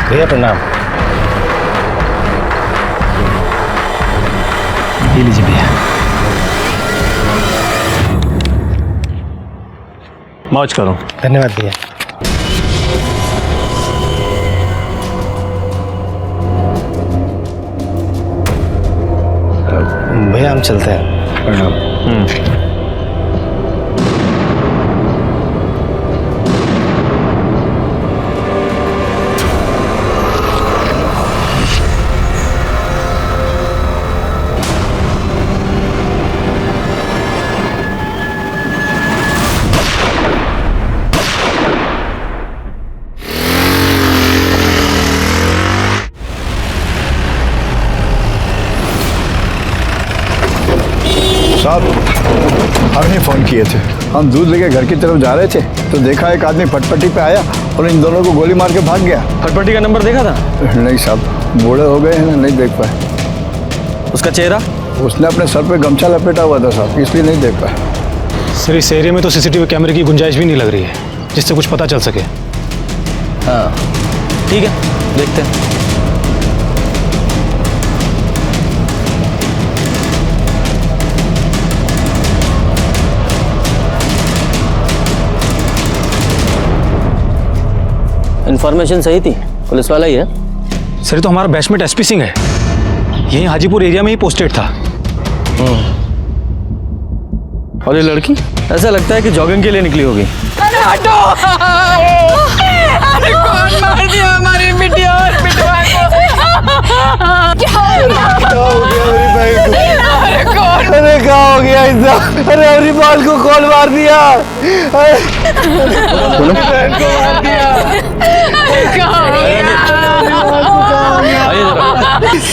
भैया प्रणाम। ये लीजिए भैया। मौज करो। धन्यवाद भैया। भैया हम चलते हैं। प्रणाम। साहब हमने फ़ोन किए थे, हम दूध लेके घर की तरफ जा रहे थे तो देखा एक आदमी फटपटी पे आया और इन दोनों को गोली मार के भाग गया। फटपटी का नंबर देखा था? नहीं साहब, बूढ़े हो गए हैं ना, नहीं देख पाए। उसका चेहरा? उसने अपने सर पे गमछा लपेटा हुआ था साहब, इसलिए नहीं देख पाए। सर इस एरिया में तो सीसीटीवी कैमरे की गुंजाइश भी नहीं लग रही है जिससे कुछ पता चल सके। हाँ ठीक है, देखते हैं। इन्फॉर्मेशन सही थी, पुलिस वाला ही है। सर ये तो हमारा बैचमेट एसपी सिंह है, यही हाजीपुर एरिया में ही पोस्टेड था। और ये लड़की ऐसा लगता है कि जॉगिंग के लिए निकली होगी। अरे हटो! अरे कौन मार दिया हमारी बिटिया और बिटवा को? क्या हो गया? अरे कौन? अरे क्या हो गया इतना? अरे हरिपाल को कौन मार दिया?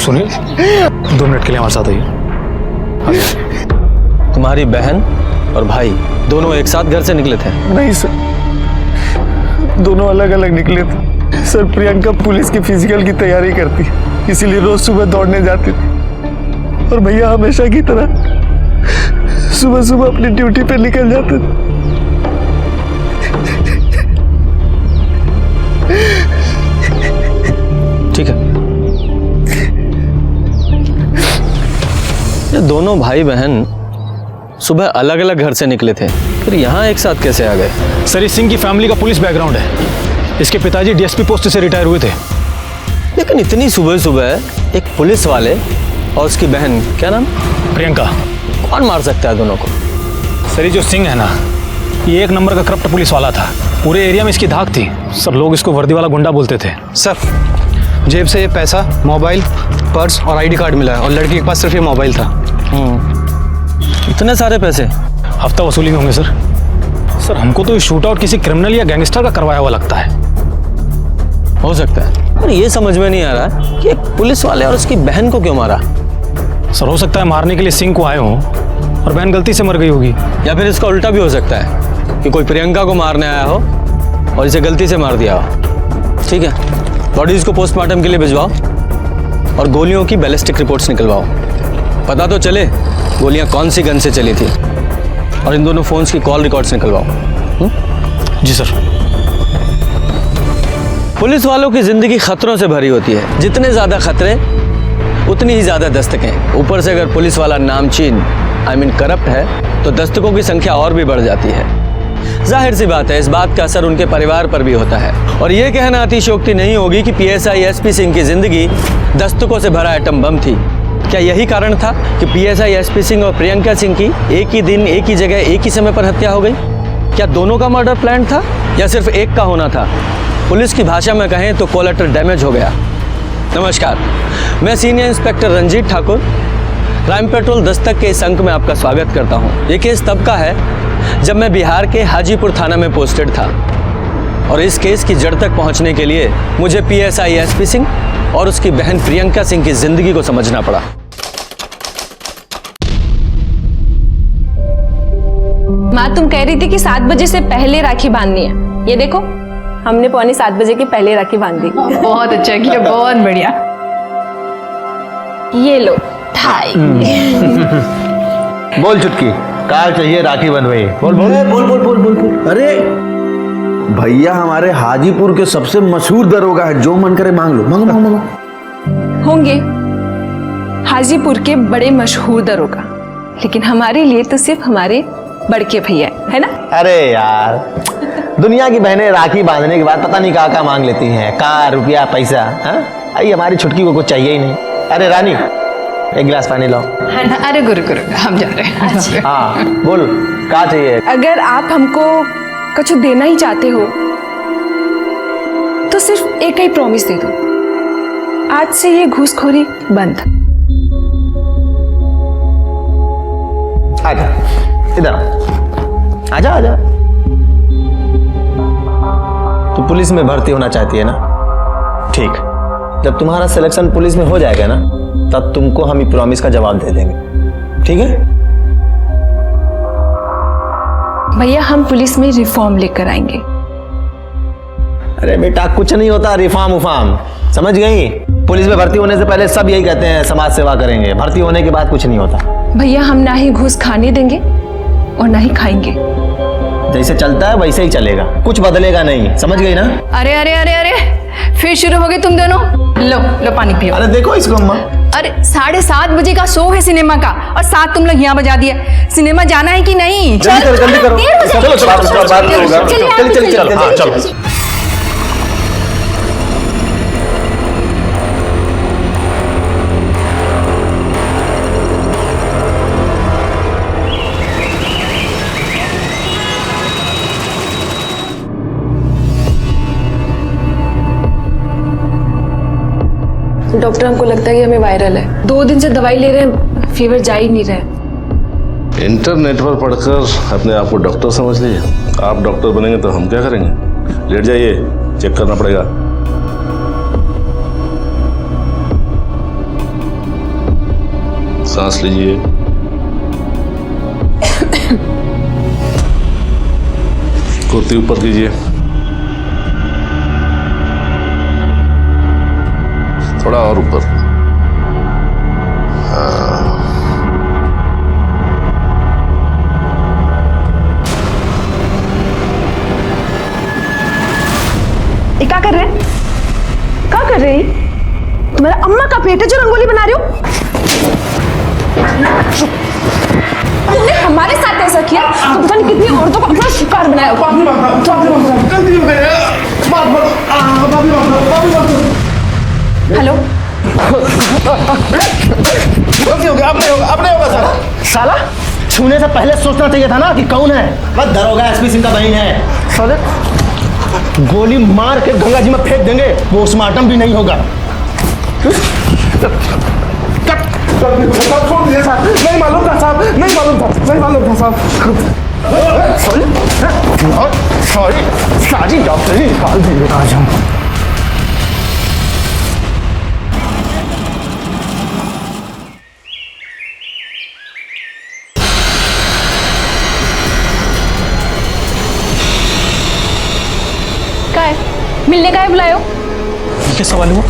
सुनिए 2 मिनट के लिए हमारे साथ आइए। तुम्हारी बहन और भाई दोनों एक साथ घर से निकले थे? नहीं सर, दोनों अलग अलग निकले थे। सर प्रियंका पुलिस की फिजिकल की तैयारी करती, इसीलिए रोज सुबह दौड़ने जाती थी और भैया हमेशा की तरह सुबह सुबह अपनी ड्यूटी पे निकल जाते थे। ठीक है, ये दोनों भाई बहन सुबह अलग अलग घर से निकले थे, फिर यहाँ एक साथ कैसे आ गए? सर इस सिंह की फैमिली का पुलिस बैकग्राउंड है, इसके पिताजी डीएसपी पोस्ट से रिटायर हुए थे। लेकिन इतनी सुबह सुबह एक पुलिस वाले और उसकी बहन, क्या नाम? प्रियंका। कौन मार सकता है दोनों को? सर ये जो सिंह है ना, ये 1 नंबर का करप्ट पुलिस वाला था, पूरे एरिया में इसकी धाक थी। सर लोग इसको वर्दी वाला गुंडा बोलते थे। सर जेब से ये पैसा, मोबाइल, पर्स और आईडी कार्ड मिला है और लड़की के पास सिर्फ ये मोबाइल था। इतने सारे पैसे? हफ्ता वसूली में होंगे सर। सर हमको तो ये शूट आउट किसी क्रिमिनल या गैंगस्टर का करवाया हुआ लगता है। हो सकता है, पर ये समझ में नहीं आ रहा कि एक पुलिस वाले और उसकी बहन को क्यों मारा। सर हो सकता है मारने के लिए सिंह को आए हों और बहन गलती से मर गई होगी। या फिर इसका उल्टा भी हो सकता है कि कोई प्रियंका को मारने आया हो और इसे गलती से मार दिया हो। ठीक है, बॉडीज को पोस्टमार्टम के लिए भिजवाओ और गोलियों की बैलिस्टिक रिपोर्ट्स निकलवाओ। पता तो चले गोलियां कौन सी गन से चली थी, और इन दोनों फोन्स की कॉल रिकॉर्ड्स निकलवाओ। जी सर। पुलिस वालों की जिंदगी खतरों से भरी होती है, जितने ज्यादा खतरे उतनी ही ज्यादा दस्तकें। ऊपर से अगर पुलिस वाला नामचीन करप्ट है तो दस्तकों की संख्या और भी बढ़ जाती है। जाहिर सी बात है, इस बात का असर उनके परिवार पर भी होता है। और ये कहना अतिशयोक्ति नहीं होगी कि पीएसआई एसपी सिंह की जिंदगी दस्तकों से भरा एटम बम थी। क्या यही कारण था कि पीएसआई एसपी सिंह और प्रियंका सिंह की एक ही दिन, एक ही जगह, एक ही समय पर हत्या हो गई? क्या दोनों का मर्डर प्लान था या सिर्फ एक का होना था? पुलिस की भाषा में कहें तो कोलेटरल डैमेज हो गया। नमस्कार, मैं senior inspector Ranjit Thakur Crime Patrol Dastak के इस अंक में आपका स्वागत करता हूं। ये केस तब का है जब मैं बिहार के हाजीपुर थाना में पोस्टेड था और इस केस की जड़ तक पहुंचने के लिए मुझे पीएसआई एसपी सिंह और उसकी बहन प्रियंका सिंह की जिंदगी को समझना पड़ा। माँ तुम कह रही थी कि 7 बजे से पहले राखी बांधनी है, ये देखो हमने 6:45 बजे की पहले राखी बांध दी। बहुत अच्छा किया, बहुत बढ़िया। ये लो ठाई। बोल चुटकी, कार चाहिए राखी बंधवाई। बोल बोल बोल बोल बोल बोल बोल। अरे भैया हमारे हाजीपुर के सबसे मशहूर दरोगा है, जो मन करे मांग लो। मांगो मांगो मांगो। होंगे हाजीपुर के बड़े मशहूर दरोगा, लेकिन हमारे लिए तो सिर्फ हमारे बड़के भैया है ना। अरे यार, दुनिया की बहनें राखी बांधने के बाद पता नहीं कहाँ मांग लेती हैं, कार रुपया पैसा। हाँ, आई हमारी छुटकी को कुछ चाहिए ही नहीं। अरे रानी, एक गिलास पानी लाओ। अरे गुरु गुरु हम जा रहे हैं। अच्छा। हाँ बोल, क्या चाहिए? अगर आप हमको कुछ देना ही चाहते हो तो सिर्फ एक ही प्रॉमिस दे दो, आज से ये घूसखोरी बंद। आजा इधर, आजा आजा। तू पुलिस में भर्ती होना चाहती है ना? ठीक, जब तुम्हारा सिलेक्शन पुलिस में हो जाएगा ना, तब तुमको हम ये प्रॉमिस का जवाब दे देंगे, ठीक है? भैया हम पुलिस में रिफॉर्म लेकर आएंगे। अरे बेटा, कुछ नहीं होता रिफॉर्म उफार्म, समझ गई? पुलिस में भर्ती होने से पहले सब यही कहते हैं समाज सेवा करेंगे, भर्ती होने के बाद कुछ नहीं होता। भैया हम ना ही घूस खाने देंगे और ना ही खाएंगे। जैसे चलता है वैसे ही चलेगा, कुछ बदलेगा नहीं, समझ गई ना? अरे अरे अरे अरे फिर शुरू हो गए तुम दोनों। लो लो पानी पियो। अरे देखो इसको अम्मा। अरे 7:30 बजे का शो है सिनेमा का, और 7 तुम लोग यहाँ बजा दिया। सिनेमा जाना है कि नहीं? जल्दी करो जल्दी करो। चलो चलो बात होगा। चल चल चल चल। डॉक्टर हमको लगता है कि हमें वायरल है। 2 दिन से दवाई ले रहे हैं, फीवर जा ही नहीं रहा। इंटरनेट पर पढ़कर अपने आप को डॉक्टर समझ लीजिए। आप डॉक्टर बनेंगे तो हम क्या करेंगे? लेट जाइए, चेक करना पड़ेगा। सांस लीजिए। कुर्ती ऊपर कीजिए, थोड़ा और ऊपर। ये क्या कर रहे हैं? क्या कर रहे हैं? तुम्हारा अम्मा का पेट है जो रंगोली बना रहे हो? तुमने हमारे साथ ऐसा किया तो पता नहीं कितनी औरतों को अपना शिकार बनाया होगा। हेलो, अपने होगा साला। साला छूने से पहले सोचना चाहिए था ना कि कौन है। बस दरोगा एसपी सिंह का बहन है। साले गोली मार के गंगा जी में फेंक देंगे, पोस्टमार्टम भी नहीं होगा। नहीं मालूम था साहब, नहीं मालूम था, नहीं मालूम था साहब। सॉरी, सारी डॉक्टरी निकाल देंगे आज हम। मिलने का है बुलायो? क्या सवाल हुआ?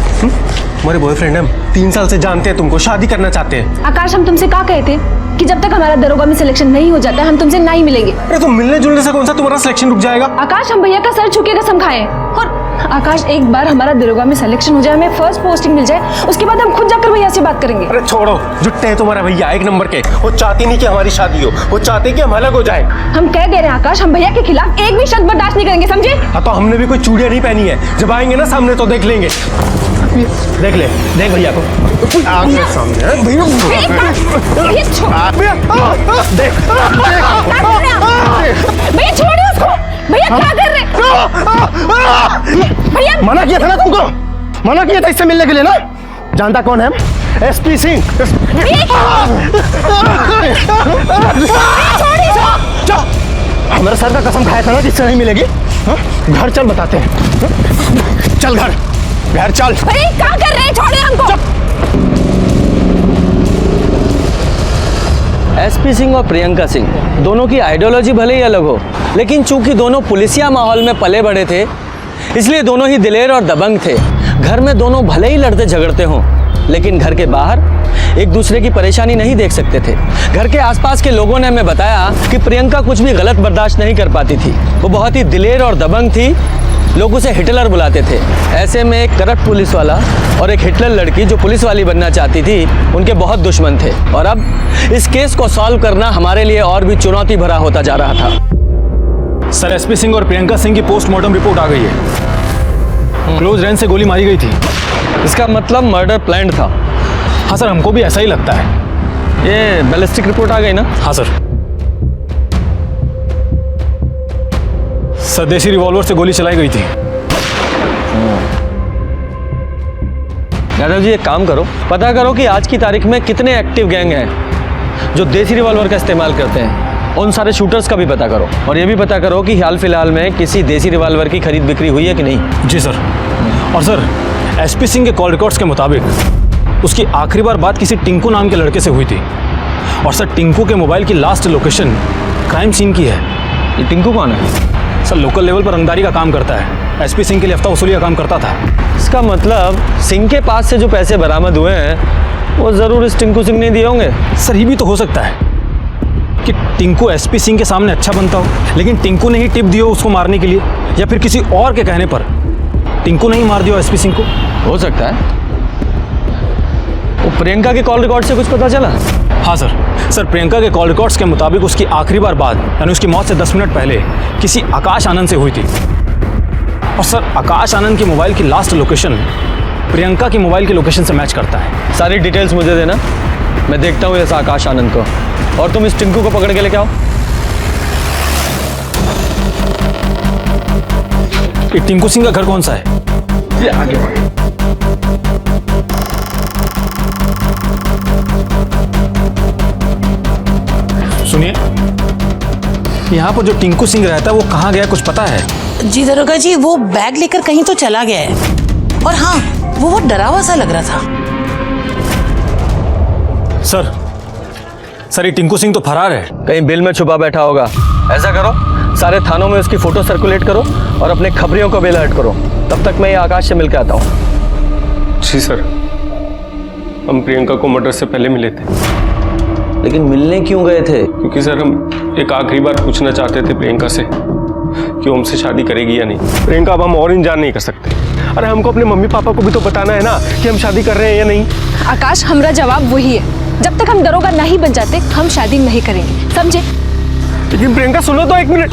हमारे बॉयफ्रेंड हैं, 3 साल से जानते हैं तुमको, शादी करना चाहते हैं। आकाश हम तुमसे क्या कहे थे कि जब तक हमारा दरोगा में सिलेक्शन नहीं हो जाता हम तुमसे नहीं मिलेंगे। अरे तो मिलने जुलने से कौन सा तुम्हारा सिलेक्शन रुक जाएगा? आकाश हम भैया का सर छूके कसम खाए। और आकाश एक बार हमारा दरोगा में सिलेक्शन हो जाए, हमें फर्स्ट पोस्टिंग मिल जाए, उसके बाद हम खुद जाकर भैया से बात करेंगे। अरे छोड़ो, जुट्टे हैं तुम्हारा भैया 1 नंबर के। वो चाहते नहीं कि हमारी शादी हो, वो चाहते कि हम अलग हो जाए। हम कह दे रहे हैं आकाश, हम भैया के खिलाफ एक भी शब्द बर्दाश्त नहीं करेंगे, समझे? हाँ तो हमने भी कोई चूड़ियां नहीं पहनी है, जब आएंगे ना सामने तो देख लेंगे। देख ले, देख भैया को आगे सामने। भैया भैया छोड़िए उसको। भैया क्या कर रहे हैं? भैया मना किया था ना तुमको, मना किया था इससे मिलने के लिए ना। जानता कौन है? एसपी सिंह। हमारे सर का कसम खाया था ना जिससे नहीं मिलेगी। घर चल बताते हैं। चल घर, घर चल। भैया क्या कर रहे हैं? छोड़िए हमको। एसपी सिंह और प्रियंका सिंह दोनों की आइडियोलॉजी भले ही अलग हो, लेकिन चूंकि दोनों पुलिसिया माहौल में पले बड़े थे, इसलिए दोनों ही दिलेर और दबंग थे। घर में दोनों भले ही लड़ते झगड़ते हों, लेकिन घर के बाहर एक दूसरे की परेशानी नहीं देख सकते थे। घर के आसपास के लोगों ने हमें बताया कि प्रियंका कुछ भी गलत बर्दाश्त नहीं कर पाती थी। वो बहुत ही दिलेर और दबंग थी। लोग उसे हिटलर बुलाते थे। ऐसे में एक करप्ट पुलिस वाला और एक हिटलर लड़की जो पुलिस वाली बनना चाहती थी, उनके बहुत दुश्मन थे। और अब इस केस को सॉल्व करना हमारे लिए और भी चुनौती भरा होता जा रहा था। सर, एसपी सिंह और प्रियंका सिंह की पोस्टमार्टम रिपोर्ट आ गई है। क्लोज रेंज से गोली मारी गई थी। इसका मतलब मर्डर प्लान्ड था। हाँ सर, हमको भी ऐसा ही लगता है। ये बैलिस्टिक रिपोर्ट आ गई ना? हाँ सर। सर, देसी रिवॉल्वर से गोली चलाई गई थी। यादव जी, एक काम करो, पता करो कि आज की तारीख में कितने एक्टिव गैंग हैं जो देसी रिवॉल्वर का इस्तेमाल करते हैं। उन सारे शूटर्स का भी पता करो, और ये भी पता करो कि हाल फिलहाल में किसी देसी रिवॉल्वर की खरीद बिक्री हुई है कि नहीं। जी सर। और सर, एसपी सिंह के कॉल रिकॉर्ड्स के मुताबिक उसकी आखिरी बार बात किसी टिंकू नाम के लड़के से हुई थी। और सर, टिंकू के मोबाइल की लास्ट लोकेशन क्राइम सीन की है। ये टिंकू कौन है? सर, लोकल लेवल पर रंगदारी का काम करता है। एसपी सिंह के लिए हफ्ता वसूली का काम करता था। इसका मतलब सिंह के पास से जो पैसे बरामद हुए हैं वो जरूर इस टिंकू सिंह ने दिए होंगे। सर, ये भी तो हो सकता है कि टिंकू एसपी सिंह के सामने अच्छा बनता हो, लेकिन टिंकू ने ही टिप दी हो उसको मारने के लिए, या फिर किसी और के कहने पर टिंकू ने ही मार दिया एसपी सिंह को। हो सकता है। वो प्रियंका के कॉल रिकॉर्ड से कुछ पता चला? हाँ सर। सर, प्रियंका के कॉल रिकॉर्ड्स के मुताबिक उसकी आखिरी बार बात यानी उसकी मौत से 10 मिनट पहले किसी आकाश आनंद से हुई थी। और सर, आकाश आनंद की मोबाइल की लास्ट लोकेशन प्रियंका की मोबाइल की लोकेशन से मैच करता है। सारी डिटेल्स मुझे देना, मैं देखता हूँ इस आकाश आनंद को, और तुम इस टिंकू को पकड़ के लेके आओ। ये टिंकू सिंह का घर कौन सा है? ये आगे बढ़ो। सुनिए, यहाँ पर जो टिंकू सिंह रहता है वो कहाँ गया, कुछ पता है? जी दरोगा जी, वो बैग लेकर कहीं तो चला गया है। और हाँ, वो बहुत डरा हुआ सा लग रहा था। सर, ये टिंकू सिंह तो फरार है। कहीं बिल में छुपा बैठा होगा। ऐसा करो, सारे थानों में उसकी फोटो सर्कुलेट करो और अपने खबरियों को भी अलर्ट करो। तब तक मैं ये आकाश से मिलकर आता हूँ। जी सर, हम प्रियंका को मर्डर से पहले मिले थे। लेकिन मिलने क्यों गए थे? क्योंकि सर, हम एक आखिरी बार पूछना चाहते थे प्रियंका से कि वो हमसे शादी करेगी या नहीं। प्रियंका, अब हम और इंतजार नहीं कर सकते। अरे हमको अपने मम्मी पापा को भी तो बताना है ना कि हम शादी कर रहे हैं या नहीं। आकाश, हमारा जवाब वही है, जब तक हम दरोगा नहीं बन जाते हम शादी नहीं करेंगे, समझे? लेकिन प्रियंका, सुनो तो एक मिनट।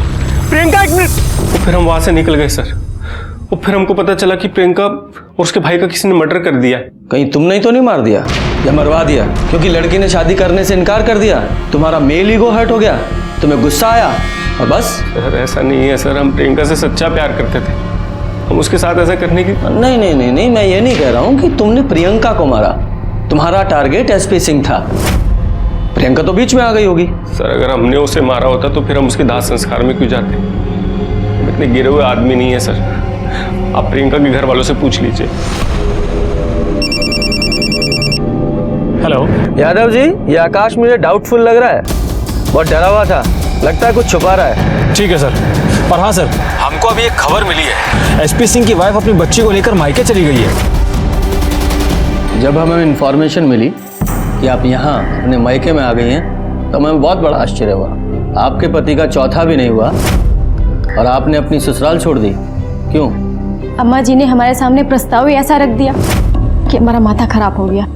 प्रियंका, एक मिनट। और फिर हम वहां से निकल गए सर। और फिर हमको पता चला कि प्रियंका और उसके भाई का किसी ने मर्डर कर दिया। कहीं तुमने ही तो नहीं मार दिया या मरवा दिया? क्योंकि लड़की ने शादी करने से इनकार कर दिया, तुम्हारा मेल ईगो हर्ट हो गया, तुम्हें गुस्सा आया और बस? सर, ऐसा नहीं है सर, हम प्रियंका से सच्चा प्यार करते थे। हम उसके साथ ऐसा करने की नहीं नहीं नहीं नहीं, मैं ये नहीं कह रहा हूँ कि तुमने प्रियंका को मारा। तुम्हारा टारगेट एसपी सिंह था, प्रियंका तो बीच में आ गई होगी। सर, अगर हमने उसे मारा होता तो फिर हम उसके दाह संस्कार में क्यों जाते? हम इतने गिरे हुए आदमी नहीं है सर। आप प्रियंका के घर वालों से पूछ लीजिए। हेलो यादव जी, ये आकाश मुझे डाउटफुल लग रहा है, बहुत डरा हुआ था, लगता है कुछ छुपा रहा है। ठीक है सर। और हाँ सर, हमको अभी एक खबर मिली है, एसपी सिंह की वाइफ अपनी बच्ची को लेकर मायके चली गई है। जब हमें इन्फॉर्मेशन मिली कि आप यहाँ अपने मायके में आ गई हैं, तो हमें बहुत बड़ा आश्चर्य हुआ। आपके पति का चौथा भी नहीं हुआ और आपने अपनी ससुराल छोड़ दी, क्यों? अम्मा जी ने हमारे सामने प्रस्ताव ही ऐसा रख दिया कि हमारा माथा खराब हो गया।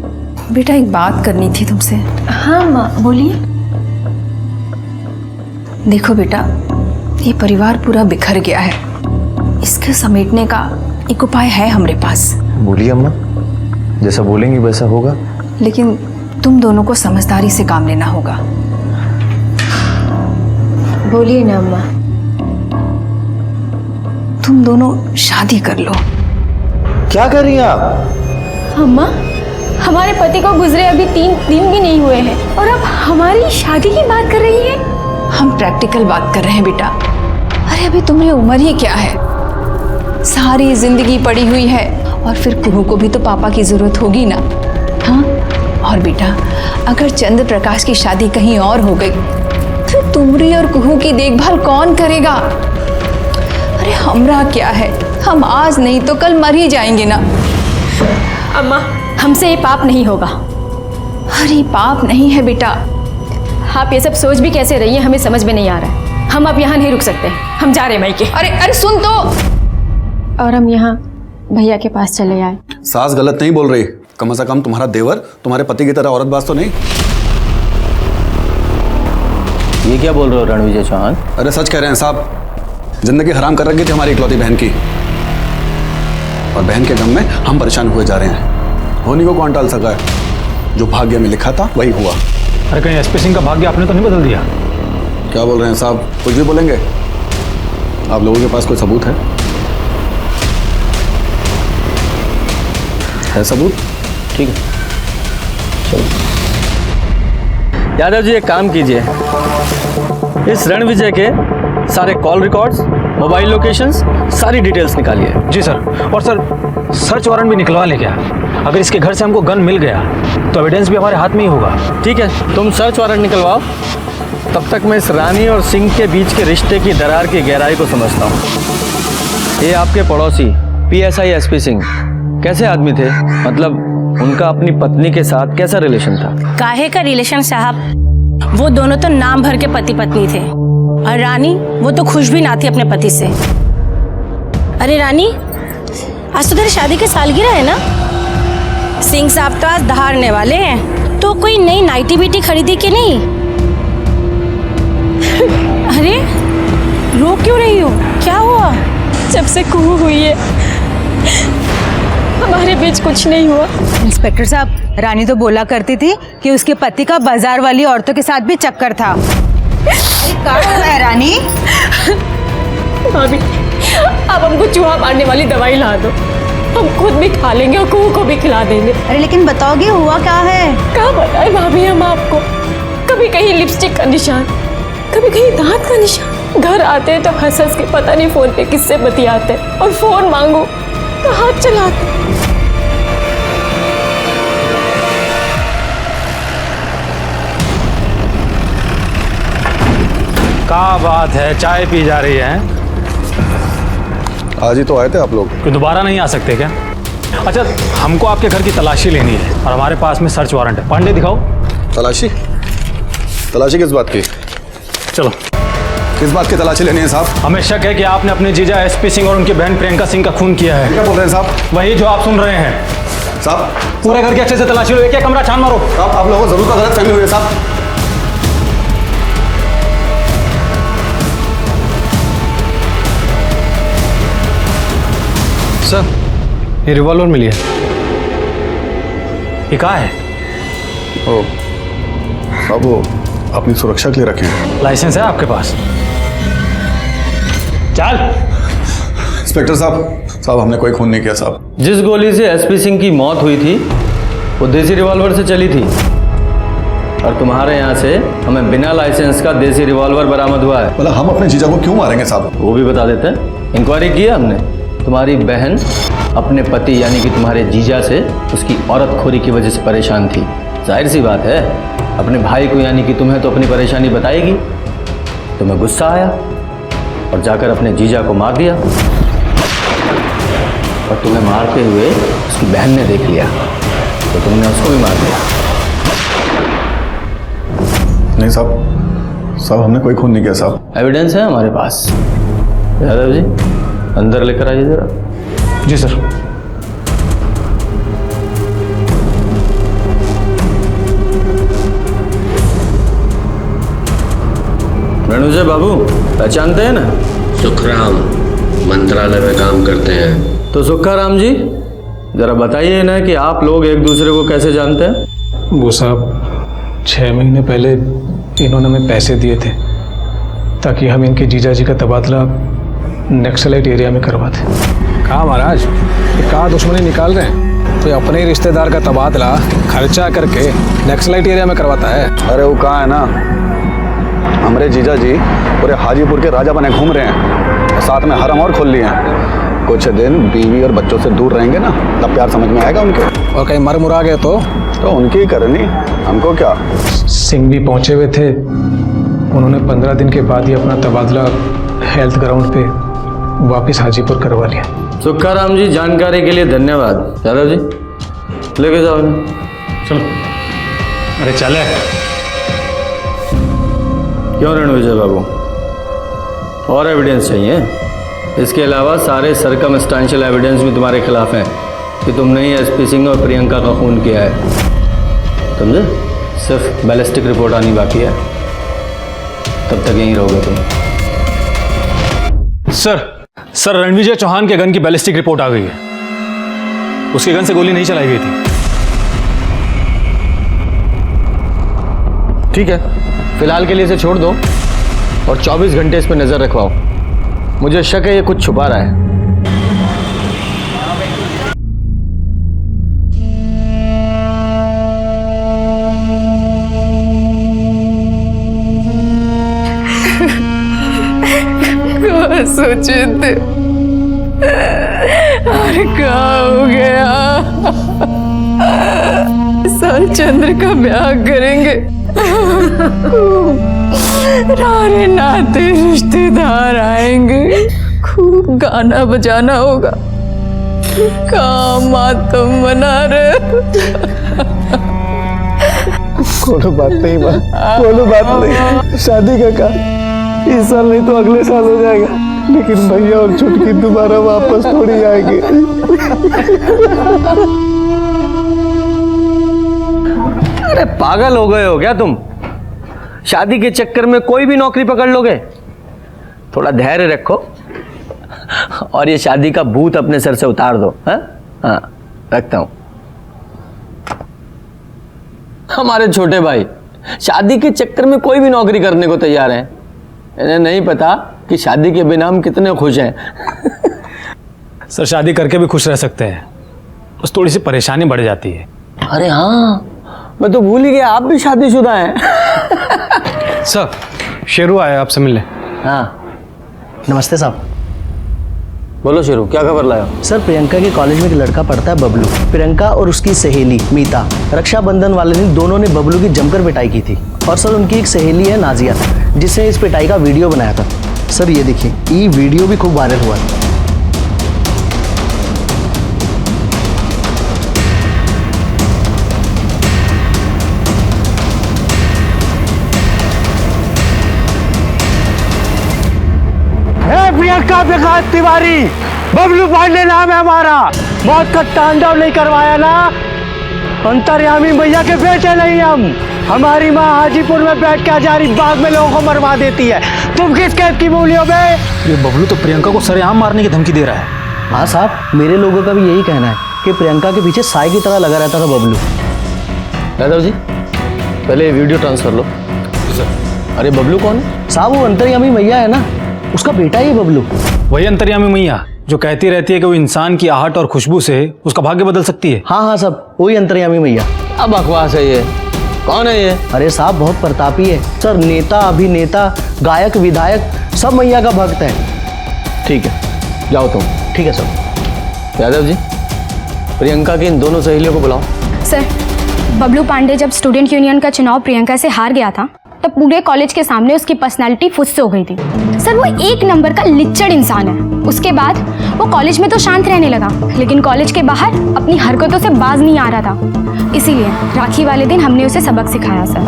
बेटा, एक बात करनी थी तुमसे। हाँ माँ, बोलिए। देखो बेटा, ये परिवार पूरा बिखर गया है, इसके समेटने का एक उपाय है हमारे पास। बोलिए अम्मा, जैसा बोलेंगी वैसा होगा। लेकिन तुम दोनों को समझदारी से काम लेना होगा। बोलिए ना अम्मा। तुम दोनों शादी कर लो। क्या कर रही हैं आप? अम्मा, हमारे पति को गुजरे अभी 3 दिन भी नहीं हुए हैं और अब हमारी शादी की बात कर रही है। हम प्रैक्टिकल बात कर रहे हैं बेटा। अरे अभी तुम्हारी उम्र ही क्या है, सारी जिंदगी पड़ी हुई है, और फिर कुहू को भी तो पापा की जरूरत होगी ना। हाँ, और बेटा, अगर चंद्र प्रकाश की शादी कहीं और हो गई तो तुमरी और कुहू की देखभाल कौन करेगा? अरे हमरा क्या है, हम आज नहीं तो कल मर ही जाएंगे ना। अम्मा, हमसे ये पाप नहीं होगा। अरे बाप नहीं है बेटा। आप ये सब सोच भी कैसे रही हैं, हमें समझ में नहीं आ रहा है। हम अब यहाँ नहीं रुक सकते, हम जा रहे हैं मायके। अरे अरे सुन तो। और हम यहाँ भैया के पास चले आए। सास गलत नहीं बोल रही, कम से कम तुम्हारा देवर तुम्हारे पति की तरह औरतबाज तो नहीं। ये क्या बोल रहे हो रणविजय चौहान? अरे सच कह रहे हैं साहब, जिंदगी हराम कर रखी थी हमारी इकलौती बहन की, और बहन के गम में हम परेशान हुए जा रहे हैं। होनी को कौन टाल सका है? जो भाग्य में लिखा था वही हुआ। अरे कहीं एसपी सिंह का भाग्य आपने तो नहीं बदल दिया? क्या बोल रहे हैं साहब, कुछ भी बोलेंगे? आप लोगों के पास कोई सबूत है सबूत? ठीक है, चलो। यादव जी एक काम कीजिए, इस रणविजय के सारे कॉल रिकॉर्ड्स, मोबाइल लोकेशंस, सारी डिटेल्स निकालिए। जी सर। और सर सर्च वारंट भी निकलवा लें क्या? अगर इसके घर से हमको गन मिल गया तो एविडेंस भी हमारे हाथ में ही होगा। ठीक है, तुम सर्च वारंट निकलवाओ, तब तक मैं इस रानी और सिंह के बीच के रिश्ते की दरार की गहराई को समझता हूँ। ये आपके पड़ोसी PSI SP सिंह कैसे आदमी थे? मतलब उनका अपनी पत्नी के साथ कैसा रिलेशन था? काहे का रिलेशन साहब, वो दोनों तो नाम भर के पति पत्नी थे। और रानी, वो तो खुश भी ना थी अपने पति से। अरे रानी, आज तो तेरी शादी की सालगिरह है ना? सिंह साहब तो आज दहाड़ने वाले हैं, तो कोई नई नाइटी बीटी खरीदी कि नहीं? अरे रो क्यों रही हो, क्या हुआ? जब से कुहू हुई है हमारे बीच कुछ नहीं हुआ। इंस्पेक्टर साहब, रानी तो बोला करती थी कि उसके पति का बाजार वाली औरतों के साथ भी चक्कर था। अरे क्या हुआ है रानी? भाभी, अब हमको चूहा मारने वाली दवाई ला दो, हम खुद भी खा लेंगे और कुहू को भी खिला देंगे। अरे लेकिन बताओगे हुआ क्या है? क्या बताए भाभी हम आपको? कभी कहीं लिपस्टिक का निशान, कभी कहीं दांत का निशान। घर आते हैं तो हंस हंस के पता नहीं फोन पे किससे बतियाते, और फोन मांगो तो हाथ चलाते। क्या बात है, चाय पी जा रही है? आज ही तो आए थे आप लोग। कोई दोबारा नहीं आ सकते क्या? अच्छा, हमको आपके घर की तलाशी लेनी है और हमारे पास में सर्च वारंट है। पांडे दिखाओ। तलाशी? तलाशी किस बात की? चलो। किस बात की तलाशी लेनी है साहब? हमें शक है कि आपने अपने जीजा SP सिंह और उनकी बहन प्रियंका सिंह का खून किया है। क्या बोल रहे हैं साहब? वही जो आप सुन रहे हैं साहब। पूरे घर की अच्छे से तलाशी लो, एक कमरा छान मारो। साहब, आप लोगों को जरूर का गलत फहमी हुई है साहब। सर, ये रिवॉल्वर मिली है। ये कहाँ है? ओ, साहब वो अपनी सुरक्षा के लिए रखे हैं। लाइसेंस है आपके पास? चल। इंस्पेक्टर साहब, हमने कोई खून नहीं किया साहब। जिस गोली से SP सिंह की मौत हुई थी वो देसी रिवॉल्वर से चली थी, और तुम्हारे यहाँ से हमें बिना लाइसेंस का देसी रिवॉल्वर बरामद हुआ है। मतलब हम अपने जीजा को क्यों मारेंगे साहब? वो भी बता देते हैं। इंक्वायरी की है हमने। तुम्हारी बहन अपने पति यानी कि तुम्हारे जीजा से उसकी औरतखोरी की वजह से परेशान थी। जाहिर सी बात है, अपने भाई को यानी कि तुम्हें तो अपनी परेशानी बताएगी। तुम्हें गुस्सा आया और जाकर अपने जीजा को मार दिया, और तुम्हें मारते हुए उसकी बहन ने देख लिया तो तुमने उसको भी मार दिया। नहीं साहब, हमने कोई खून नहीं किया साहब। एविडेंस है हमारे पास। यादव जी, अंदर लेकर आइए जरा। जी सर। रणविजय बाबू पहचानते हैं ना? सुखराम मंत्रालय में काम करते हैं। तो सुखाराम जी, जरा बताइए ना कि आप लोग एक दूसरे को कैसे जानते हैं? वो साहब 6 महीने पहले इन्होंने हमें पैसे दिए थे ताकि हम इनके जीजा जी का तबादला नक्सलाइट एरिया में करवाते। कहाँ महाराज, ये कहाँ दुश्मनी निकाल रहे हैं? कोई अपने ही रिश्तेदार का तबादला खर्चा करके नक्सलाइट एरिया में करवाता है? अरे वो कहाँ है ना, हमारे जीजा जी पूरे हाजीपुर के राजा बने घूम रहे हैं, और साथ में हरम और खोल लिए हैं। कुछ दिन बीवी और बच्चों से दूर रहेंगे ना, तब प्यार समझ में आएगा उनके। और कहीं मर मुरा गए तो उनकी ही करनी, हमको क्या। सिंह भी पहुंचे हुए थे, उन्होंने 15 दिन के बाद ही अपना तबादला हेल्थ ग्राउंड पे वापस हाजीपुर करवा लिया। सुखाराम जी, जानकारी के लिए धन्यवाद। यादव जी लेके जाओ इन्हें। चलो। अरे चले। क्यों रणविजय बाबू, और एविडेंस चाहिए? इसके अलावा सारे सर्कमस्टेंशियल एविडेंस भी तुम्हारे खिलाफ हैं कि तुमने ही एसपी सिंह और प्रियंका का खून किया है। समझे? सिर्फ बैलिस्टिक रिपोर्ट आनी बाकी है, तब तक यहीं रहोगे तुम। सर रणविजय चौहान के गन की बैलिस्टिक रिपोर्ट आ गई है। उसके गन से गोली नहीं चलाई गई थी। ठीक है, फिलहाल के लिए इसे छोड़ दो और 24 घंटे इस पर नजर रखवाओ। मुझे शक है ये कुछ छुपा रहा है। सोचे थे और क्या हो गया? साल चंद्र का ब्याह करेंगे, सारे नाते रिश्तेदार आएंगे, खूब गाना बजाना होगा, काम मातम मना रहे। कोनो बात नहीं माँ, कोनो बात नहीं। शादी का काम इस साल नहीं तो अगले साल हो जाएगा, लेकिन भैया और छुटकी दोबारा वापस थोड़ी आएंगे। अरे पागल हो गए हो क्या तुम? शादी के चक्कर में कोई भी नौकरी पकड़ लोगे? थोड़ा धैर्य रखो और ये शादी का भूत अपने सर से उतार दो। हाँ, रखता हूं। हमारे छोटे भाई शादी के चक्कर में कोई भी नौकरी करने को तैयार हैं। इन्हें नहीं पता कि शादी के बिना हम कितने खुश हैं। सर शादी करके भी खुश रह सकते हैं, बस थोड़ी सी परेशानी बढ़ जाती है। अरे हाँ, मैं तो भूल ही गया, आप भी शादीशुदा हैं। सर शेरू आया आपसे मिलने। हाँ नमस्ते साहब। बोलो शेरू, क्या खबर लाया? सर प्रियंका के कॉलेज में एक लड़का पढ़ता है बबलू। प्रियंका और उसकी सहेली मीता रक्षाबंधन वाले दिन दोनों ने बबलू की जमकर पिटाई की थी। और सर उनकी एक सहेली है नाजिया, जिसने इस पिटाई का वीडियो बनाया था। सर ये देखिए, ये वीडियो भी खूब वायरल हुआ था। प्रियंका विकास तिवारी, बबलू पांडे नाम है हमारा। मौत का तांडव नहीं करवाया ना, अंतर्यामी मैया के बेटे नहीं हम। हमारी माँ हाजीपुर में बैठ के हजारी बाग में लोगों को मरवा देती है। तुम किस कैद की मूलियों में? ये बबलू तो प्रियंका को सरेआम मारने की धमकी दे रहा है। हाँ साहब, मेरे लोगों का भी यही कहना है कि प्रियंका के पीछे साई की तरह लगा रहता था बबलू। यादव जी पहले वीडियो ट्रांसफर लो। अरे बबलू कौन है? साहब वो अंतर्यामी मैया है ना, उसका बेटा ही है बबलू। वही अंतर्यामी मैया जो कहती रहती है कि वो इंसान की आहट और खुशबू से उसका भाग्य बदल सकती है। हाँ साहब, वही अंतर्यामी मैया। अब बकवास है ये। कौन है ये? अरे साहब बहुत प्रतापी है सर, नेता अभिनेता गायक विधायक सब मैया का भक्त है। ठीक है जाओ तुम। ठीक है सर। यादव जी प्रियंका की इन दोनों सहेलियों को बुलाओ। सर बबलू पांडे जब स्टूडेंट यूनियन का चुनाव प्रियंका से हार गया था तो पूरे कॉलेज के सामने उसकी पर्सनालिटी फुस हो गई थी। सर वो एक नंबर का लिच्चड़ इंसान है। उसके बाद वो कॉलेज में तो शांत रहने लगा, लेकिन कॉलेज के बाहर अपनी हरकतों से बाज नहीं आ रहा था। इसीलिए राखी वाले दिन हमने उसे सबक सिखाया। सर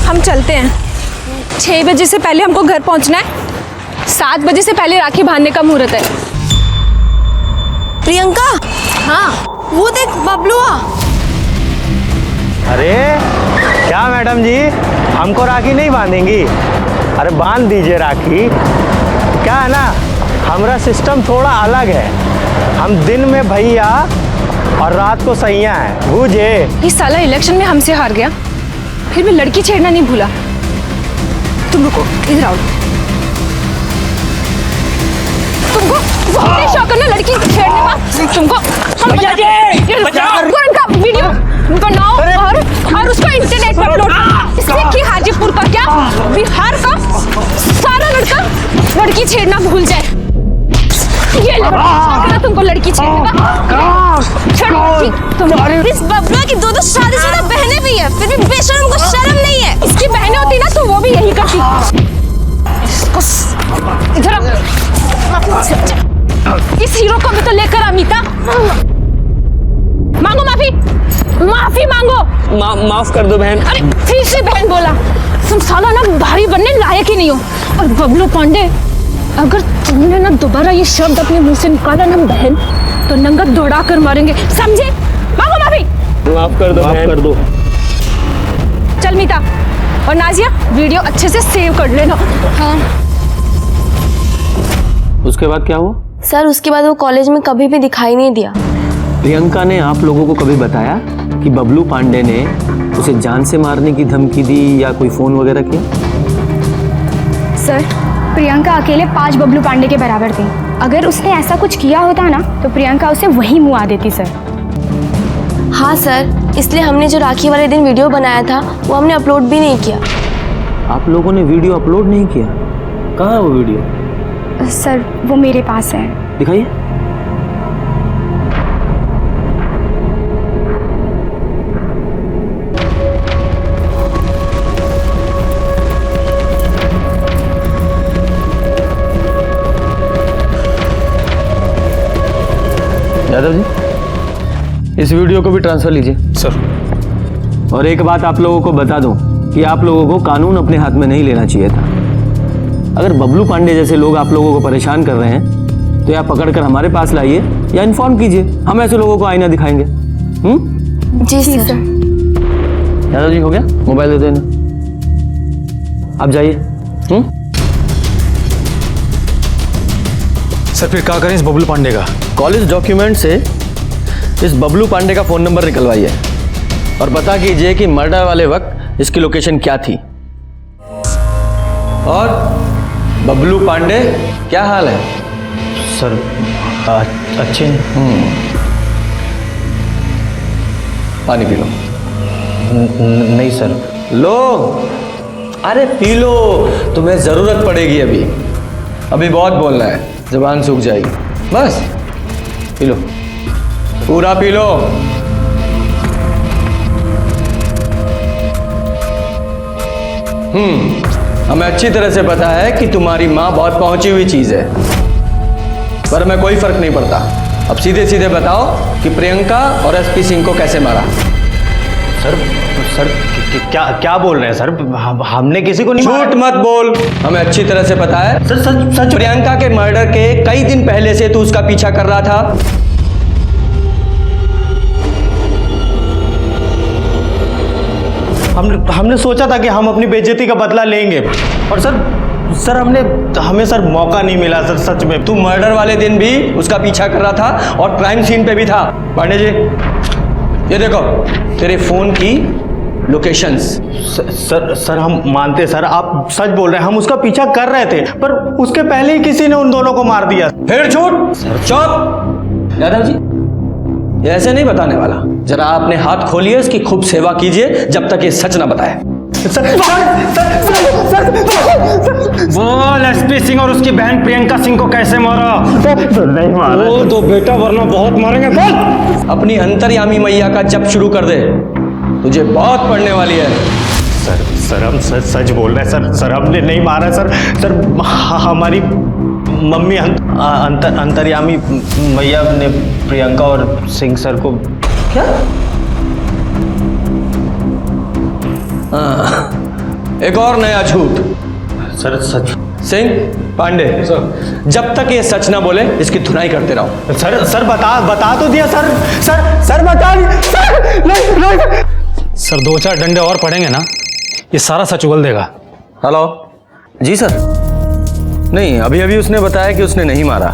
हम चलते हैं, 6 बजे से पहले हमको घर पहुंचना है। 7 बजे से पहले राखी बांधने का मुहूर्त है। प्रियंका, हाँ वो देख बबलू आ। अरे क्या मैडम जी, हमको राखी नहीं बांधेंगी? अरे बांध दीजिए राखी। क्या है ना, हमारा सिस्टम थोड़ा अलग है। हम दिन में भैया और रात को सैया है, बूझे? ये साला इलेक्शन में हमसे हार गया, फिर भी लड़की छेड़ना नहीं भूला। तुम रुको, इधर आओ। तुमको बहुत शौक है ना लड़की छेड़ने का। तुमको वीडियो बनाओ और उसको इंटरनेट पर अपलोड करो। इससे कि हाजीपुर का क्या बिहार का सारा लड़का लड़की छेड़ना भूल जाए। ये लड़का तुमको लड़की छेड़ने का। इस बबलू की 2 शादीशुदा बहनें भी है, फिर भी बेशर्म को शर्म नहीं है। इसकी बहनें होती ना तो वो भी यही करती। इधर इस हीरो को भी तो लेकर अमिता मांगो माफी। माफी मांगो। माफ कर दो बहन। अरे फिर से बहन बोला, तुम साला ना भाई बनने लायक ही नहीं हो। और बबलू पांडे, अगर तुमने ना दोबारा ये शब्द अपने मुंह से निकाला ना बहन, तो नंगा दौड़ा कर मारेंगे, समझे? मांगो माफी। माफ कर दो, माफ कर दो। चल मीता और नाजिया, वीडियो अच्छे से सेव कर लेना। हाँ। उसके बाद क्या हुआ? सर उसके बाद वो कॉलेज में कभी भी दिखाई नहीं दिया। प्रियंका ने आप लोगों को कभी बताया कि बबलू पांडे ने उसे जान से मारने की धमकी दी या कोई फोन वगैरह किया? सर, प्रियंका अकेले 5 बबलू पांडे के बराबर थी। अगर उसने ऐसा कुछ किया होता ना तो प्रियंका उसे वही मुआ देती सर। हाँ सर, इसलिए हमने जो राखी वाले दिन वीडियो बनाया था वो हमने अपलोड भी नहीं किया। आप लोगों ने वीडियो अपलोड नहीं किया? कहाँ है वो वीडियो? सर वो मेरे पास है। दिखाइए। यादव जी, इस वीडियो को भी ट्रांसफर लीजिए। सर। और एक बात आप लोगों को बता दूं कि आप लोगों को कानून अपने हाथ में नहीं लेना चाहिए था। अगर बबलू पांडे जैसे लोग आप लोगों को परेशान कर रहे हैं तो या पकड़कर हमारे पास लाइए या इन्फॉर्म कीजिए, हम ऐसे लोगों को आईना दिखाएंगे। जी सर। यादव जी, हो गया? मोबाइल दे देना, आप जाइए। सर फिर क्या करें इस बबलू पांडे का? कॉलेज डॉक्यूमेंट से इस बबलू पांडे का फोन नंबर निकलवाइए और पता कीजिए कि मर्डर वाले वक्त इसकी लोकेशन क्या थी। और बबलू पांडे, क्या हाल है? सर अच्छे हैं। पानी पी लो। नहीं सर। लो, अरे पी लो, तुम्हें जरूरत पड़ेगी। अभी बहुत बोलना है, जुबान सूख जाएगी। बस पी लो, पूरा पी लो। हमें अच्छी तरह से पता है कि तुम्हारी माँ बहुत पहुंची हुई चीज है, पर हमें कोई फर्क नहीं पड़ता। अब सीधे सीधे बताओ कि प्रियंका और एसपी सिंह को कैसे मारा? सर क्या क्या बोल रहे हैं सर? हमने किसी को नहीं मारा। झूठ मत बोल, हमें अच्छी तरह से पता है। सच प्रियंका के मर्डर के कई दिन पहले से तू उसका पीछा कर रहा था। हमने सोचा था कि हम अपनी बेइज्जती का बदला लेंगे, और सर हमें सर मौका नहीं मिला सर। सच में तू मर्डर वाले दिन भी उसका पीछा कर रहा था और क्राइम सीन पे भी था। पांडे जी, ये देखो तेरे फोन की लोकेशंस। सर हम मानते सर, आप सच बोल रहे हैं, हम उसका पीछा कर रहे थे, पर उसके पहले ही किसी ने उन दोनों को मार दिया। फिर झूठ? चुप। यादव जी, ये ऐसे नहीं बताने वाला। जरा आपने हाथ खोलिए, इसकी खूब सेवा कीजिए जब तक ये सच ना बताए। बोल एसपी सिंह और उसकी बहन प्रियंका सिंह को कैसे मारा? नहीं मारा। वो तो बेटा, वरना बहुत मारेंगे। बोल। अपनी अंतर्यामी मैया का जप शुरू कर दे, तुझे बहुत पढ़ने वाली है। सर हम सच बोल रहे हैं सर हमने नहीं मारा सर। हमारी मम्मी अंतर्यामी मैया ने प्रियंका और सिंह सर को। क्या? एक और नया झूठ। सर सच। सिंह, पांडे, जब तक ये सच ना बोले इसकी धुनाई करते रहो। सर बता तो दिया सर बता नहीं। सर 2-4 डंडे और पड़ेंगे ना, ये सारा सच उगल देगा। हेलो जी सर। नहीं, अभी उसने बताया कि उसने नहीं मारा।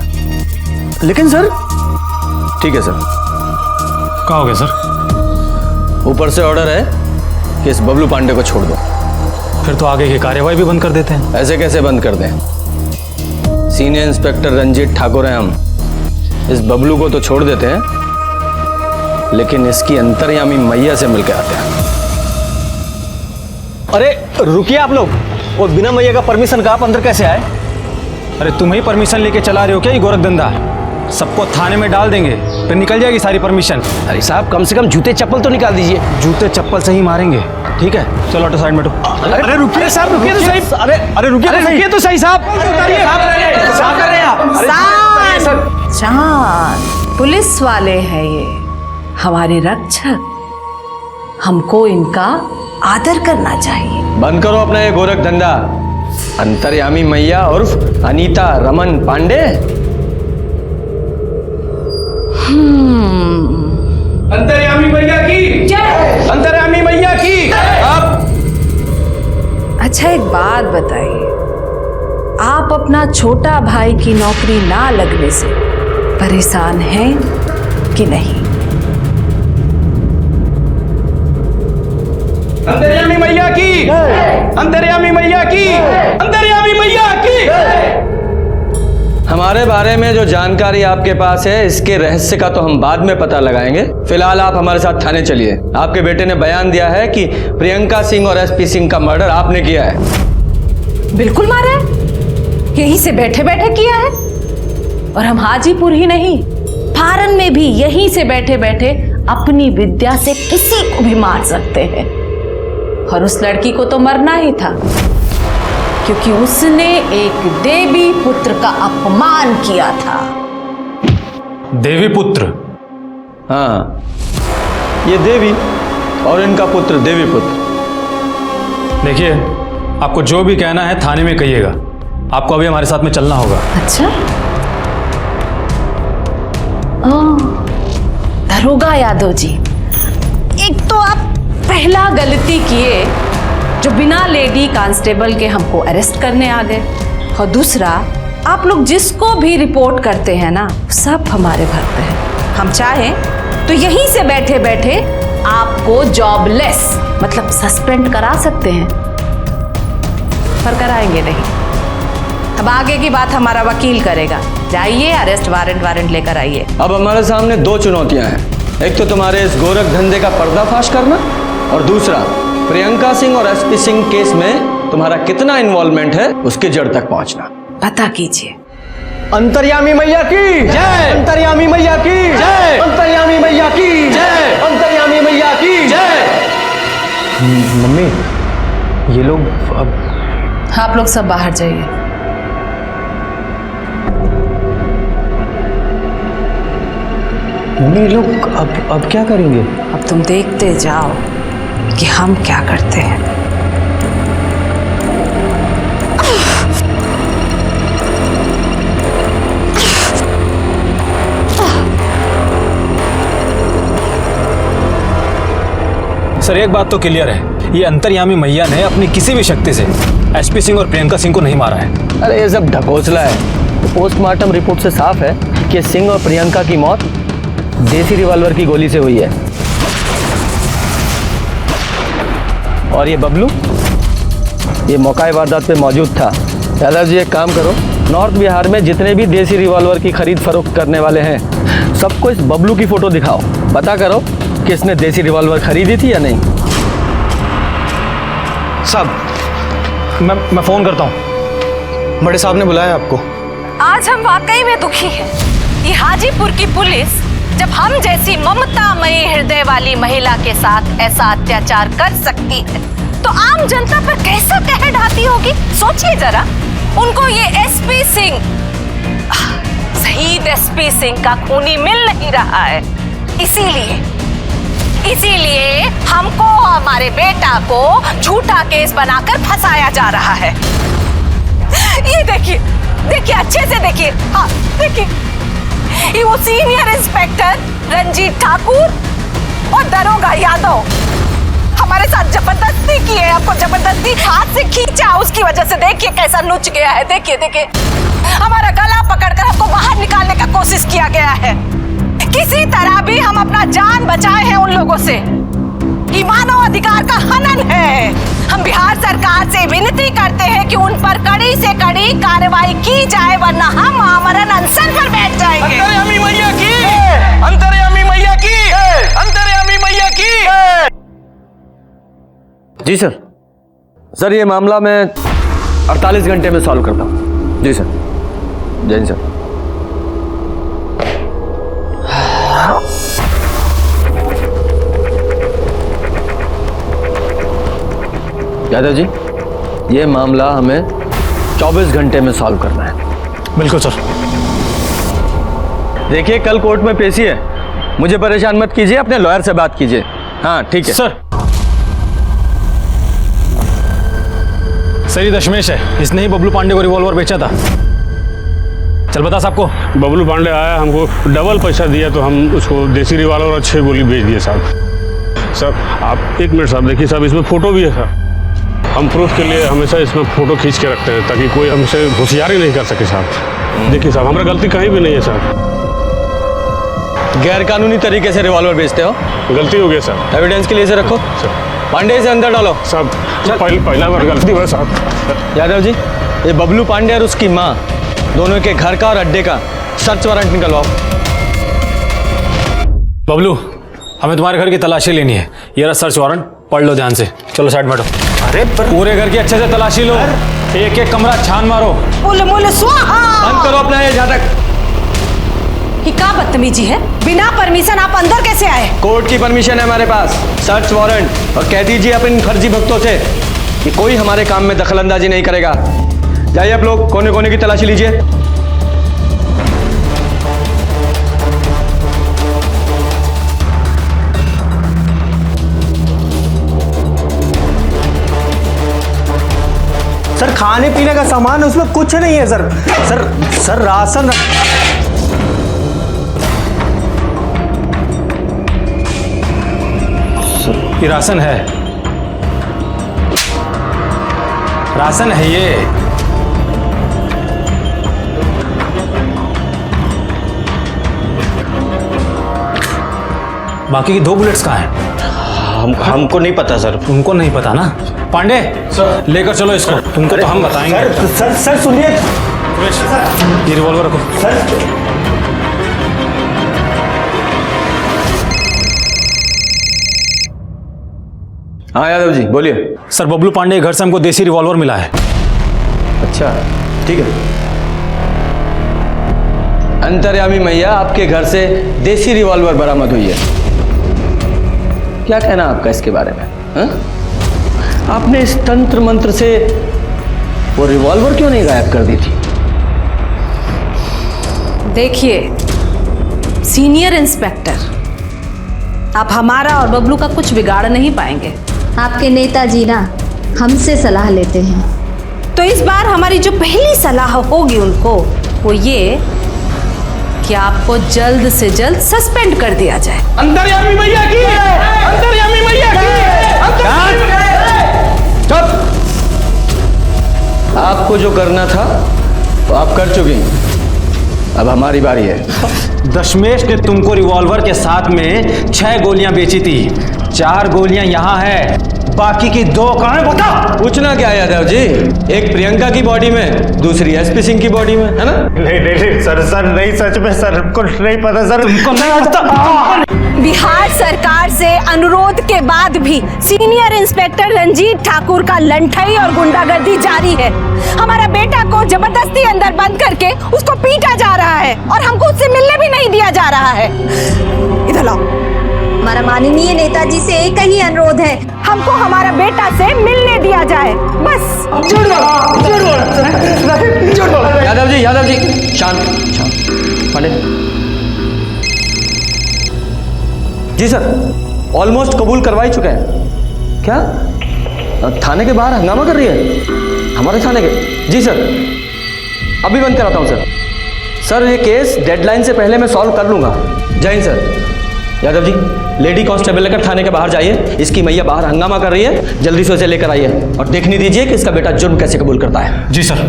लेकिन सर। ठीक है सर। क्या हो गया सर? ऊपर से ऑर्डर है कि इस बबलू पांडे को छोड़ दो। फिर तो आगे की कार्यवाही भी बंद कर देते हैं। ऐसे कैसे बंद कर दें? सीनियर इंस्पेक्टर रंजीत ठाकुर हैं हम। इस बबलू को तो छोड़ देते हैं, लेकिन इसकी अंतर्यामी मैया से मिलकर आते हैं। अरे रुकिए आप लोग, वो बिना मैया का परमिशन का आप अंदर कैसे आए? अरे तुम ही परमिशन लेके चला रहे हो क्या ये गोरख धंधा? सबको थाने में डाल देंगे, फिर निकल जाएगी सारी परमिशन। अरे साहब, कम से कम जूते चप्पल तो निकाल दीजिए। जूते चप्पल से ही मारेंगे, ठीक है? चलो ऑटो साइड में बैठो। अरे रुकिए साहब, रुकिए तो सही। अरे रुकिए तो सही साहब। शांत, पुलिस वाले हैं ये, हमारे रक्षक। हमको इनका आदर करना चाहिए। बंद करो अपना ये गोरख धंधा। अंतर्यामी मैया उर्फ अनीता रमन पांडे। अंतर्यामी मैया की जय। अंतर्यामी मैया की। अब अच्छा एक बात बताइए, आप अपना छोटा भाई की नौकरी ना लगने से परेशान हैं कि नहीं? अंतर्यामी मैया की, अंतर्यामी मैया की, अंतर्यामी मैया की। हमारे बारे में जो जानकारी आपके पास है इसके रहस्य का तो हम बाद में पता लगाएंगे। फिलहाल आप हमारे साथ थाने चलिए। आपके बेटे ने बयान दिया है कि प्रियंका सिंह और एसपी सिंह का मर्डर आपने किया है। बिल्कुल मारा है, यहीं से बैठे बैठे किया है। और हम हाजीपुर ही नहीं, फारन में भी यहीं से बैठे बैठे अपनी विद्या से किसी को भी मार सकते हैं। और उस लड़की को तो मरना ही था, क्योंकि उसने एक देवी पुत्र का अपमान किया था। देवी पुत्र? हाँ, ये देवी और इनका पुत्र देवी पुत्र। देखिए, आपको जो भी कहना है थाने में कहिएगा। आपको अभी हमारे साथ में चलना होगा। अच्छा, दरोगा यादव जी, एक तो आप पहला गलती किए जो बिना लेडी कांस्टेबल के हमको अरेस्ट करने आ गए, और दूसरा आप लोग जिसको भी रिपोर्ट करते हैं ना, सब हमारे घर पे है। हम चाहें तो यहीं से बैठे बैठे आपको जॉबलेस मतलब सस्पेंड करा सकते हैं, पर कराएंगे नहीं। अब आगे की बात हमारा वकील करेगा। जाइए, अरेस्ट वारंट लेकर आइए। अब हमारे सामने दो चुनौतियां हैं। एक तो तुम्हारे इस गोरख धंधे का पर्दाफाश करना, और दूसरा प्रियंका सिंह और एसपी सिंह केस में तुम्हारा कितना इन्वॉल्वमेंट है उसकी जड़ तक पहुंचना। पता कीजिए। अंतर्यामी मैया की जय। अंतर्यामी मैया की जय। अंतर्यामी मैया की जय। अंतर्यामी मैया की जय। मम्मी, ये लोग अब आप लोग सब बाहर जाइए। मम्मी, ये लोग अब क्या करेंगे? अब तुम देखते जाओ कि हम क्या करते हैं। सर, एक बात तो क्लियर है, ये अंतर्यामी मैया ने अपनी किसी भी शक्ति से एसपी सिंह और प्रियंका सिंह को नहीं मारा है। अरे ये सब ढकोसला है। पोस्टमार्टम रिपोर्ट से साफ है कि सिंह और प्रियंका की मौत देसी रिवॉल्वर की गोली से हुई है। और ये बबलू, ये मौका वारदात पे मौजूद था। दादाजी एक काम करो, नॉर्थ बिहार में जितने भी देसी रिवॉल्वर की खरीद फरोख्त करने वाले हैं सबको इस बबलू की फोटो दिखाओ। पता करो कि इसने देसी रिवॉल्वर खरीदी थी या नहीं। साहब, मैं फोन करता हूँ। बड़े साहब ने बुलाया आपको। आज हम वाकई में दुखी हैं। ये हाजीपुर की पुलिस जब हम जैसी ममतामयी हृदय वाली महिला के साथ ऐसा अत्याचार कर सकती है, तो आम जनता पर कैसा कहर ढाती होगी, सोचिए जरा। उनको ये एसपी सिंह, शहीद एसपी सिंह का खूनी मिल नहीं रहा है। इसीलिए हमको हमारे बेटा को झूठा केस बनाकर फंसाया जा रहा है। ये देखिए, अच्छे से देखिए। हाँ देखिए, ये वो सीनियर इंस्पेक्टर रंजीत ठाकुर और दरोगा यादव हमारे साथ जबरदस्ती की है। आपको जबरदस्ती हाथ से खींचा, उसकी वजह से देखिए कैसा नुच गया है। देखिए, हमारा गला पकड़कर हमको बाहर निकालने का कोशिश किया गया है। किसी तरह भी हम अपना जान बचाए हैं उन लोगों से। ये मानव अधिकार का हनन है। हम बिहार सरकार से विनती करते हैं कि उन पर कड़ी से कड़ी कार्रवाई की जाए, वरना हम आमरण अनशन पर बैठ जाएंगे। अंतर्यामी मैया की, अंतर्यामी मैया की, अंतर्यामी मैया की। जी सर, ये मामला मैं 48 घंटे में सॉल्व करता हूँ। जी सर। जय सर। यादव जी, ये मामला हमें 24 घंटे में सॉल्व करना है। बिल्कुल सर। देखिए, कल कोर्ट में पेशी है, मुझे परेशान मत कीजिए, अपने लॉयर से बात कीजिए। हाँ ठीक है सर। सर ये दशमेश है, इसने ही बबलू पांडे को रिवॉल्वर बेचा था। चल बता साहब को। बबलू पांडे आया, हमको डबल पैसा दिया तो हम उसको देसी रिवाल्वर और 6 गोली बेच दिए साहब। सर आप 1 मिनट साहब देखिए साहब, इसमें फ़ोटो भी है साहब। हम प्रूफ के लिए हमेशा इसमें फ़ोटो खींच के रखते हैं ताकि कोई हमसे होशियारी नहीं कर सके साहब। देखिए साहब, हमारा गलती कहीं भी नहीं है साहब। गैर कानूनी तरीके से रिवॉल्वर बेचते हो? गलती हो गया सर। एविडेंस के लिए इसे रखो। पांडे से अंदर डालो। साहब पहला बार गलती हुआ साहब। यादव जी, ये बबलू पांडे और उसकी माँ दोनों के घर का और अड्डे का सर्च वारंट निकलवाओ। बबलू, हमें तुम्हारे घर की तलाशी लेनी है। ये रहा सर्च वारंट, पढ़ लो ध्यान से। चलो साइड बैठो। अरे पूरे घर की अच्छे से तलाशी लो, एक एक कमरा छान मारो। बोले स्वाहा। बंद करो अपना ये झाटक। ये क्या बदतमीजी है? बिना परमिशन आप अंदर कैसे आए? कोर्ट की परमिशन है हमारे पास, सर्च वारंट। और कह दीजिए अपने फर्जी भक्तों से कि कोई हमारे काम में दखलंदाजी नहीं करेगा। जाइए आप लोग, कोने कोने की तलाशी लीजिए। सर खाने पीने का सामान उसमें कुछ नहीं है सर। Sir ration. ये राशन है, राशन है ये। बाकी की 2 बुलेट्स कहाँ हैं? हमको नहीं पता सर। तुमको नहीं पता ना? पांडे सर, लेकर चलो इसको। तुमको तो हम बताएंगे। सर सुनिए, ये रिवॉल्वर रखो। सर हाँ यादव जी बोलिए। सर बबलू पांडे के घर से हमको देसी रिवॉल्वर मिला है। अच्छा ठीक है। अंतर्यामी मैया, आपके घर से देसी रिवॉल्वर बरामद हुई है। क्या कहना आपका इसके बारे में? हा? आपने इस तंत्र मंत्र से वो रिवॉल्वर क्यों नहीं गायब कर दी थी? देखिए सीनियर इंस्पेक्टर, आप हमारा और बबलू का कुछ बिगाड़ नहीं पाएंगे। आपके नेताजी ना हमसे सलाह लेते हैं। तो इस बार हमारी जो पहली सलाह होगी उनको, वो ये कि आपको जल्द से जल्द सस्पेंड कर दिया जाए। अंतर्यामी मैया की, अंतर्यामी मैया की। चुप! आपको जो करना था वो आप कर चुके हैं, अब हमारी बारी है। दशमेश ने तुमको रिवॉल्वर के साथ में 6 गोलियां बेची थी। 4 गोलियां यहाँ है, बाकी की 2 कहाँ है बता? पूछना क्या यादव जी? एक प्रियंका की बॉडी में, दूसरी एसपी सिंह की बॉडी में, है ना? नहीं सर नहीं, सच में सर कुछ नहीं पता सर। तुमको नहीं पता? बिहार सरकार से अनुरोध के बाद भी सीनियर इंस्पेक्टर रंजीत ठाकुर का लंठई और गुंडागर्दी जारी है। हमारा बेटा को जबरदस्ती अंदर बंद करके उसको पीटा जा रहा है और हमको उससे मिलने भी नहीं दिया जा रहा है। इधर लाओ। हमारा माननीय नेताजी से एक ही अनुरोध है, हमको हमारा बेटा से मिलने दिया जाए, बस। यादव जी शांत। पांडे जी सर, ऑलमोस्ट कबूल करवा ही चुके हैं। क्या थाने के बाहर हंगामा कर रही है? हमारे थाने के? जी सर, अभी बंद कराता हूँ सर। ये केस डेडलाइन से पहले मैं सॉल्व कर लूँगा। जय Hind sir. Yadav ji, lady constable लेकर थाने के बाहर जाइए। इसकी मैया बाहर हंगामा कर रही है, जल्दी से उसे लेकर आइए और देखने दीजिए कि इसका बेटा जुर्म कैसे कबूल करता है। जी सर।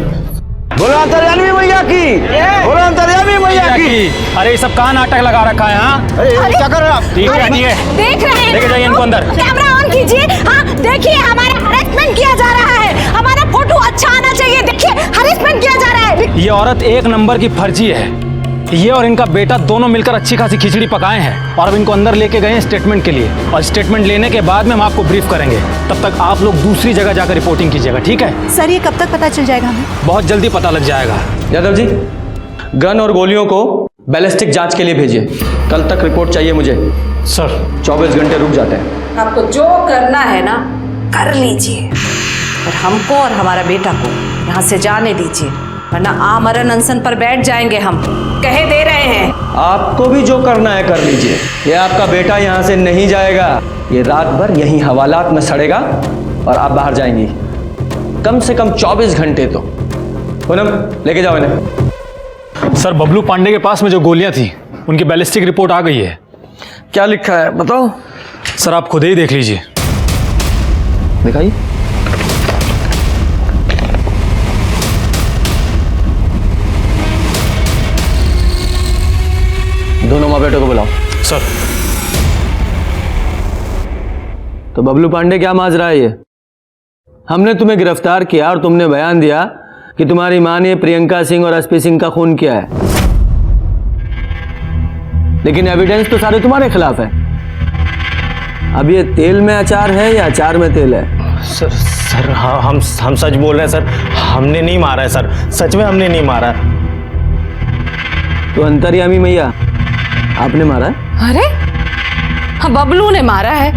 बोलो अंतर्यामी मैया की, बोलो अंतर्यामी मैया की। अरे ये सब कहाँ नाटक लगा रखा है? हाँ क्या कर रहे हो आप? ठीक है, देख रहे हैं, लेके जाइए इनको अंदर। कैमरा ऑन कीजिए। हाँ देखिए, हमारा हरेसमेंट किया जा रहा है। हमारा फोटो अच्छा आना चाहिए। देखिए हरेसमेंट किया जा रहा है। ये औरत 1 नंबर की फर्जी है। ये और इनका बेटा दोनों मिलकर अच्छी खासी खिचड़ी पकाए हैं और अब इनको अंदर लेके गए हैं स्टेटमेंट के लिए। और स्टेटमेंट लेने के बाद में हम आपको ब्रीफ करेंगे। तब तक आप लोग दूसरी जगह जाकर रिपोर्टिंग कीजिएगा, ठीक है? सर ये कब तक पता चल जाएगा हमें? बहुत जल्दी पता लग जाएगा। यादव जी, गन और गोलियों को बैलिस्टिक जांच के लिए भेजिए। कल तक रिपोर्ट चाहिए मुझे। सर 24 घंटे रुक जाते हैं। आपको जो करना है ना कर लीजिए, और हमको और हमारा बेटा को यहाँ से जाने दीजिए, वरना आमरण अनशन पर बैठ जाएंगे। हम कहे दे रहे हैं। आपको भी जो करना है कर लीजिए। ये आपका बेटा यहाँ से नहीं जाएगा। ये रात भर यहीं हवालात में सड़ेगा और आप बाहर जाएंगी। कम से कम 24 घंटे तो। पूनम लेके जाओ इन्हें। सर बबलू पांडे के पास में जो गोलियां थी उनकी बैलिस्टिक रिपोर्ट आ गई है। क्या लिखा है बताओ। सर आप खुद ही देख लीजिए। दिखाइए। दोनों माँ बेटों को बुलाओ। सर। तो बबलू पांडे क्या माजरा है ये? हमने तुम्हें गिरफ्तार किया और तुमने बयान दिया कि तुम्हारी मां ने प्रियंका सिंह और एसपी सिंह का खून किया है, लेकिन एविडेंस तो सारे तुम्हारे खिलाफ है। अब ये तेल में अचार है या अचार में तेल है? सर हाँ हम सच बोल रहे हैं सर, हमने नहीं मारा है सर, सच में हमने नहीं मारा। तो अंतर्यामी मैया आपने मारा है? अरे हाँ बबलू ने मारा है,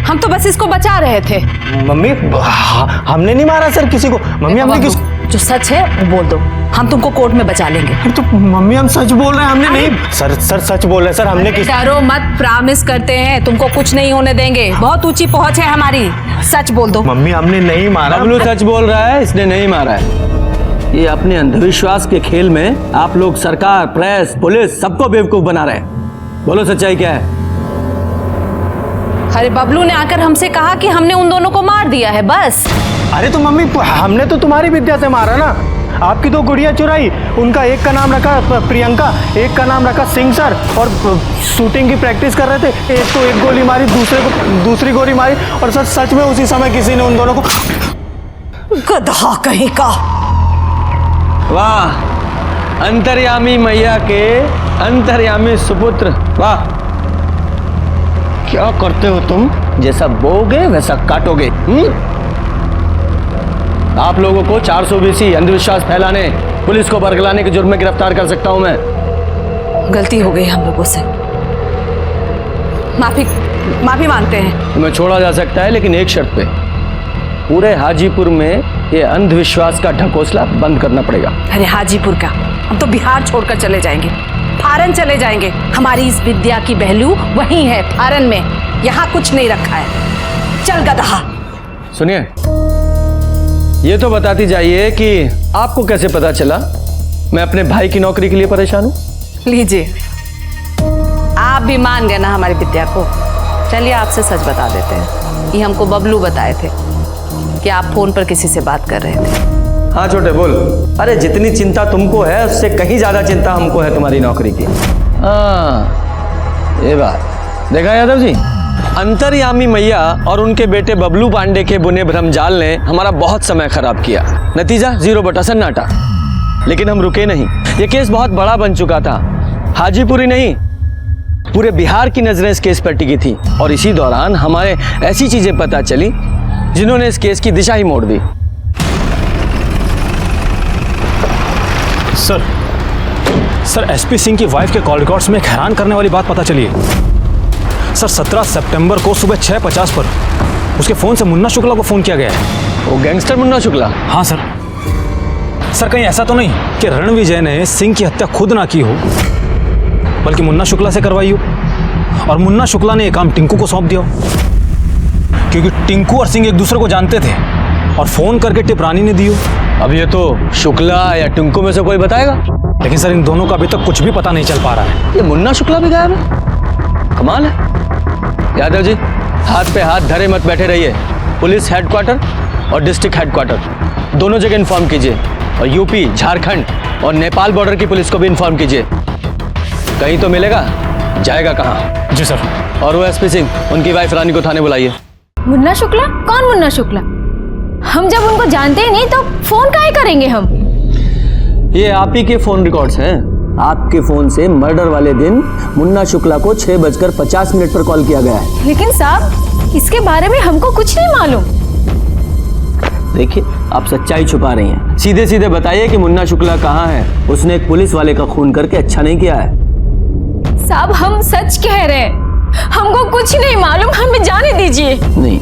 हम तो बस इसको बचा रहे थे। मम्मी हमने नहीं मारा सर किसी को। मम्मी हमने किस जो सच है वो बोल दो, हम तुमको कोर्ट में बचा लेंगे। अरे तो मम्मी हम सच बोल रहे हैं, हमने नहीं। सर सच बोल रहे हैं सर, हमने किस। डरो मत, प्रॉमिस करते हैं तुमको कुछ नहीं होने देंगे, बहुत ऊंची पहुंच है हमारी। सच बोल दो। मम्मी हमने नहीं मारा। बबलू सच बोल रहा है, इसने नहीं मारा है। ये अपने अंधविश्वास के खेल में आप लोग सरकार, प्रेस, पुलिस सबको बेवकूफ बना रहे हैं। बोलो सच्चाई क्या है? अरे बबलू ने आकर हमसे कहा कि हमने उन दोनों को मार दिया है बस। अरे तो मम्मी हमने तो तुम्हारी विद्या से मारा ना। आपकी दो गुड़िया चुराई, उनका एक का नाम रखा प्रियंका, एक का नाम रखा सिंह सर, और शूटिंग की प्रैक्टिस कर रहे थे। एक को एक गोली मारी, दूसरे को दूसरी गोली मारी, और सर सच में उसी समय किसी ने उन दोनों को। गधा कहीं का। वाह, अंतर्यामी मैया के अंतर्यामी सुपुत्र, वाह। क्या करते हो तुम? जैसा बोगे वैसा काटोगे। आप लोगों को 420 अंधविश्वास फैलाने, पुलिस को बरगलाने के जुर्म में गिरफ्तार कर सकता हूं मैं। गलती हो गई हम लोगों से, माफी मांगते हैं। तुम्हें छोड़ा जा सकता है, लेकिन एक शर्त पे। पूरे हाजीपुर में ये अंधविश्वास का ढकोसला बंद करना पड़ेगा। अरे हाजीपुर का, हम तो बिहार छोड़कर चले जाएंगे, फारन चले जाएंगे। हमारी इस विद्या की पहलू वहीं है, फारन में। यहाँ कुछ नहीं रखा है। चल गधा। सुनिए, ये तो बताती जाइए कि आपको कैसे पता चला मैं अपने भाई की नौकरी के लिए परेशान हूँ? लीजिए, आप भी मान गए ना हमारी विद्या को। चलिए आपसे सच बता देते हैं। ये हमको बबलू बताए थे कि आप फोन पर किसी से बात कर रहे थे। हाँ छोटे बोल। अरे जितनी चिंता तुमको है उससे कहीं ज्यादा चिंता हमको है तुम्हारी नौकरी की। हाँ ये बात देखा यादव जी, अंतर्यामी मैया और उनके बेटे बबलू पांडे के बुने भ्रम जाल ने हमारा बहुत समय खराब किया। नतीजा 0 बटा सन्नाटा। लेकिन हम रुके नहीं। ये केस बहुत बड़ा बन चुका था। हाजीपुर ही नहीं, पूरे बिहार की नजरें इस केस पर टिकी थी, और इसी दौरान हमारे ऐसी चीजें पता चली जिन्होंने इस केस की दिशा ही मोड़ दी। सर एसपी सिंह की वाइफ के कॉल रिकॉर्ड्स में एक हैरान करने वाली बात पता चली है। सर 17 सितंबर को सुबह 6:50 पर उसके फोन से मुन्ना शुक्ला को फोन किया गया है। वो गैंगस्टर मुन्ना शुक्ला? हाँ सर। सर कहीं ऐसा तो नहीं कि रणविजय ने सिंह की हत्या खुद ना की हो, बल्कि मुन्ना शुक्ला से करवाई हो, और मुन्ना शुक्ला ने यह काम टिंकू को सौंप दिया हो, क्योंकि टिंकू और सिंह एक दूसरे को जानते थे और फोन करके टिप रानी ने दी हो। अब ये तो शुक्ला या टिंकू में से कोई बताएगा। लेकिन सर इन दोनों का अभी तक कुछ भी पता नहीं चल पा रहा है। ये मुन्ना शुक्ला भी गायब है, कमाल है। यादव जी, हाथ पे हाथ धरे मत बैठे रहिए। पुलिस हेडक्वार्टर और डिस्ट्रिक्ट हेडक्वार्टर दोनों जगह इन्फॉर्म कीजिए, और यूपी, झारखंड और नेपाल बॉर्डर की पुलिस को भी इन्फॉर्म कीजिए। कहीं तो मिलेगा, जाएगा कहाँ? जी सर। और वो एसपी सिंह, उनकी वाइफ रानी को थाने बुलाइए। मुन्ना शुक्ला? कौन मुन्ना शुक्ला? हम जब उनको जानते ही नहीं तो फोन काहे करेंगे हम? ये आप ही के फोन रिकॉर्ड्स हैं। आपके फोन से मर्डर वाले दिन मुन्ना शुक्ला को 6:50 पर कॉल किया गया है। लेकिन साहब, इसके बारे में हमको कुछ नहीं मालूम। देखिए, आप सच्चाई छुपा रही हैं। सीधे सीधे बताइए कि मुन्ना शुक्ला कहाँ है। उसने एक पुलिस वाले का खून करके अच्छा नहीं किया है। साहब हम सच कह रहे हैं, हमको कुछ नहीं मालूम, हमें जाने दीजिए। नहीं,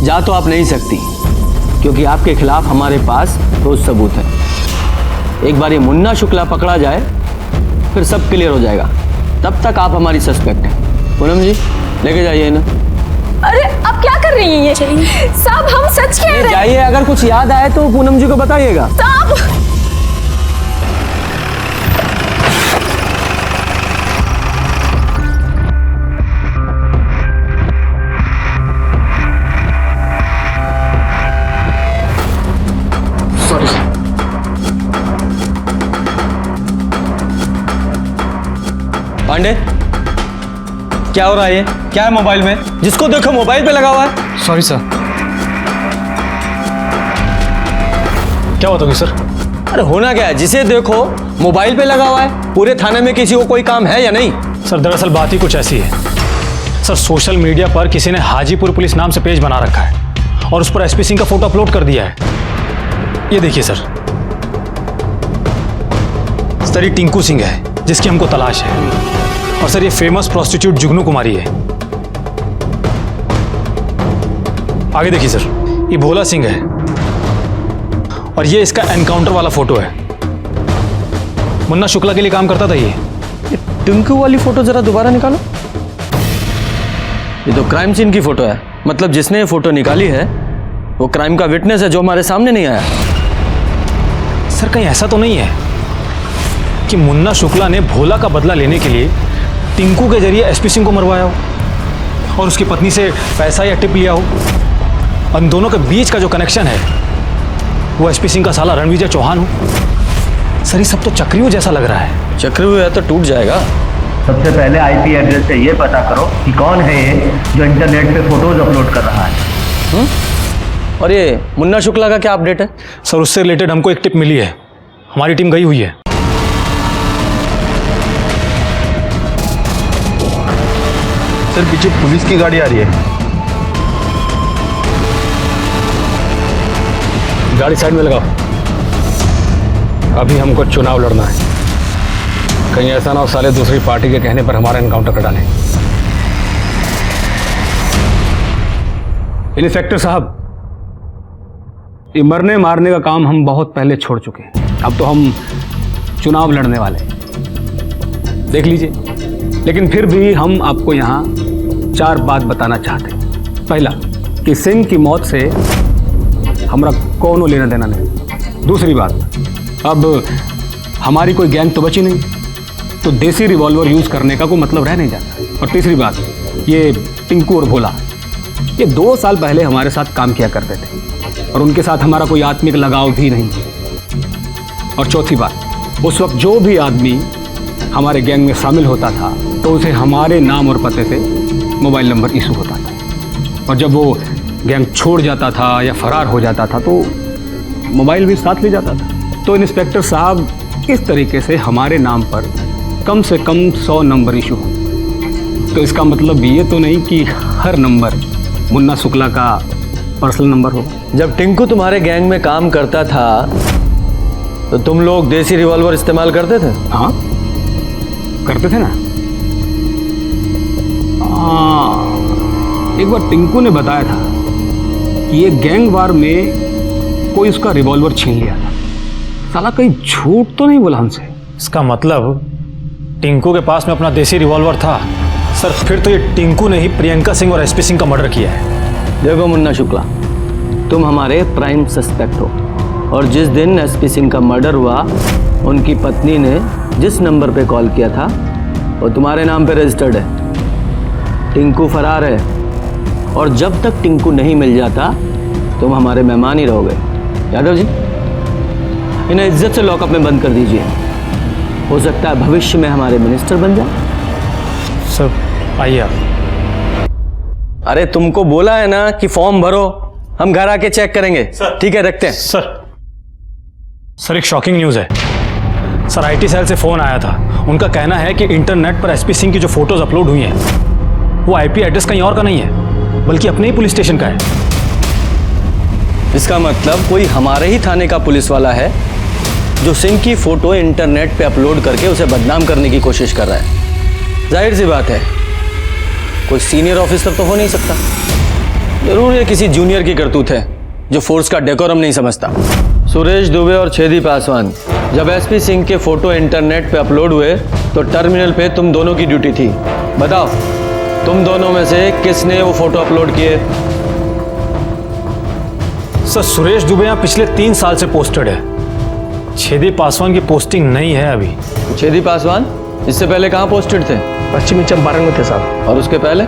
जा तो आप नहीं सकती, क्योंकि आपके खिलाफ हमारे पास ठोस सबूत है। एक बार ये मुन्ना शुक्ला पकड़ा जाए फिर सब क्लियर हो जाएगा। तब तक आप हमारी सस्पेक्ट हैं। पूनम जी, लेके जाइए ना। अरे आप क्या कर रही हैं ये? साहब हम सच कह रहे हैं। जाइए, अगर कुछ याद आए तो पूनम जी को बताइएगा। साहब पांडे, क्या हो रहा है ये? क्या है मोबाइल में? जिसको देखो मोबाइल पे लगा हुआ है। Sorry sir. क्या होता है सर? अरे होना क्या है, जिसे देखो मोबाइल पे लगा हुआ है। पूरे थाने में किसी को कोई काम है या नहीं? सर दरअसल बात ही कुछ ऐसी है सर, सोशल मीडिया पर किसी ने हाजीपुर पुलिस नाम से पेज बना रखा है और उस पर एसपी सिंह का फोटो अपलोड कर दिया है। ये देखिए सर, ये टिंकू सिंह है जिसकी हमको तलाश है। और सर ये फेमस प्रोस्टिट्यूट जुगनू कुमारी है। आगे देखिए सर, ये भोला सिंह है और ये इसका एनकाउंटर वाला फोटो है। मुन्ना शुक्ला के लिए काम करता था ये। टिंकू वाली फोटो जरा दोबारा निकालो। ये तो क्राइम सीन की फोटो है, मतलब जिसने ये फोटो निकाली है वो क्राइम का विटनेस है जो हमारे सामने नहीं आया। सर कहीं ऐसा तो नहीं है कि मुन्ना शुक्ला ने भोला का बदला लेने के लिए टिंकू के जरिए एसपी सिंह को मरवाया हो और उसकी पत्नी से पैसा या टिप लिया हो। उन दोनों के बीच का जो कनेक्शन है वो एसपी सिंह का साला रणविजय चौहान हो। सर ये सब तो चक्रव्यूह जैसा लग रहा है। चक्रव्यूह है तो टूट जाएगा। सबसे पहले आईपी एड्रेस से ये पता करो कि कौन है ये जो इंटरनेट पे फोटोज अपलोड कर रहा है। और ये मुन्ना शुक्ला का क्या अपडेट है? सर उससे रिलेटेड हमको एक टिप मिली है, हमारी टीम गई हुई है। सर पीछे पुलिस की गाड़ी आ रही है। गाड़ी साइड में लगाओ, अभी हमको चुनाव लड़ना है। कहीं ऐसा ना हो साले दूसरी पार्टी के कहने पर हमारा एनकाउंटर कर डालें। इंस्पेक्टर साहब, ये मरने मारने का काम हम बहुत पहले छोड़ चुके हैं। अब तो हम चुनाव लड़ने वाले हैं, देख लीजिए। लेकिन फिर भी हम आपको यहाँ 4 बात बताना चाहते हैं। पहला कि सिंह की मौत से हमारा कौनो लेना देना नहीं। दूसरी बात, अब हमारी कोई गैंग तो बची नहीं, तो देसी रिवॉल्वर यूज़ करने का कोई मतलब रह नहीं जाता। और तीसरी बात, ये टिंकू और भोला ये 2 साल पहले हमारे साथ काम किया करते थे और उनके साथ हमारा कोई आत्मिक लगाव भी नहीं। और चौथी बात, उस वक्त जो भी आदमी हमारे गैंग में शामिल होता था तो उसे हमारे नाम और पते से मोबाइल नंबर इशू होता था। और जब वो गैंग छोड़ जाता था या फरार हो जाता था तो मोबाइल भी साथ ले जाता था। तो इंस्पेक्टर साहब, इस तरीके से हमारे नाम पर कम से कम 100 नंबर इशू हो। तो इसका मतलब ये तो नहीं कि हर नंबर मुन्ना शुक्ला का पर्सनल नंबर होगा। जब टिंकू तुम्हारे गैंग में काम करता था तो तुम लोग देसी रिवॉल्वर इस्तेमाल करते थे? हाँ करते थे ना। एक बार टिंकू ने बताया था कि ये गैंग वार में कोई उसका रिवॉल्वर छीन लिया था। साला कहीं झूठ तो नहीं बोला हमसे? इसका मतलब टिंकू के पास में अपना देसी रिवॉल्वर था। सर फिर तो ये टिंकू ने ही प्रियंका सिंह और एसपी सिंह का मर्डर किया है। देखो मुन्ना शुक्ला, तुम हमारे प्राइम सस्पेक्ट हो और जिस दिन एसपी सिंह का मर्डर हुआ उनकी पत्नी ने जिस नंबर पे कॉल किया था वो तुम्हारे नाम पे रजिस्टर्ड है। टिंकू फरार है और जब तक टिंकू नहीं मिल जाता तुम हमारे मेहमान ही रहोगे। यादव जी, इन्हें इज्जत से लॉकअप में बंद कर दीजिए। हो सकता है भविष्य में हमारे मिनिस्टर बन जाए। सर आइए आप। अरे तुमको बोला है ना कि फॉर्म भरो, हम घर आके चेक करेंगे। ठीक है, रखते हैं। सर एक शॉकिंग न्यूज़ है। सर आईटी सेल से फ़ोन आया था। उनका कहना है कि इंटरनेट पर एसपी सिंह की जो फोटोज अपलोड हुई हैं वो आईपी एड्रेस कहीं और का नहीं है बल्कि अपने ही पुलिस स्टेशन का है। इसका मतलब कोई हमारे ही थाने का पुलिस वाला है जो सिंह की फोटो इंटरनेट पे अपलोड करके उसे बदनाम करने की कोशिश कर रहा है। जाहिर सी बात है कोई सीनियर ऑफिसर तो हो नहीं सकता। जरूर ये किसी जूनियर की करतूत है जो फोर्स का डेकोरम नहीं समझता। सुरेश दुबे और छेदी पासवान, जब एसपी सिंह के फोटो इंटरनेट पे अपलोड हुए तो टर्मिनल पे तुम दोनों की ड्यूटी थी। बताओ तुम दोनों में से किसने वो फोटो अपलोड किए? सर सुरेश दुबे यहाँ पिछले 3 साल से पोस्टेड है। छेदी पासवान की पोस्टिंग नहीं है अभी। छेदी पासवान इससे पहले कहाँ पोस्टेड थे? पश्चिमी चंपारण में थे साहब। और उसके पहले?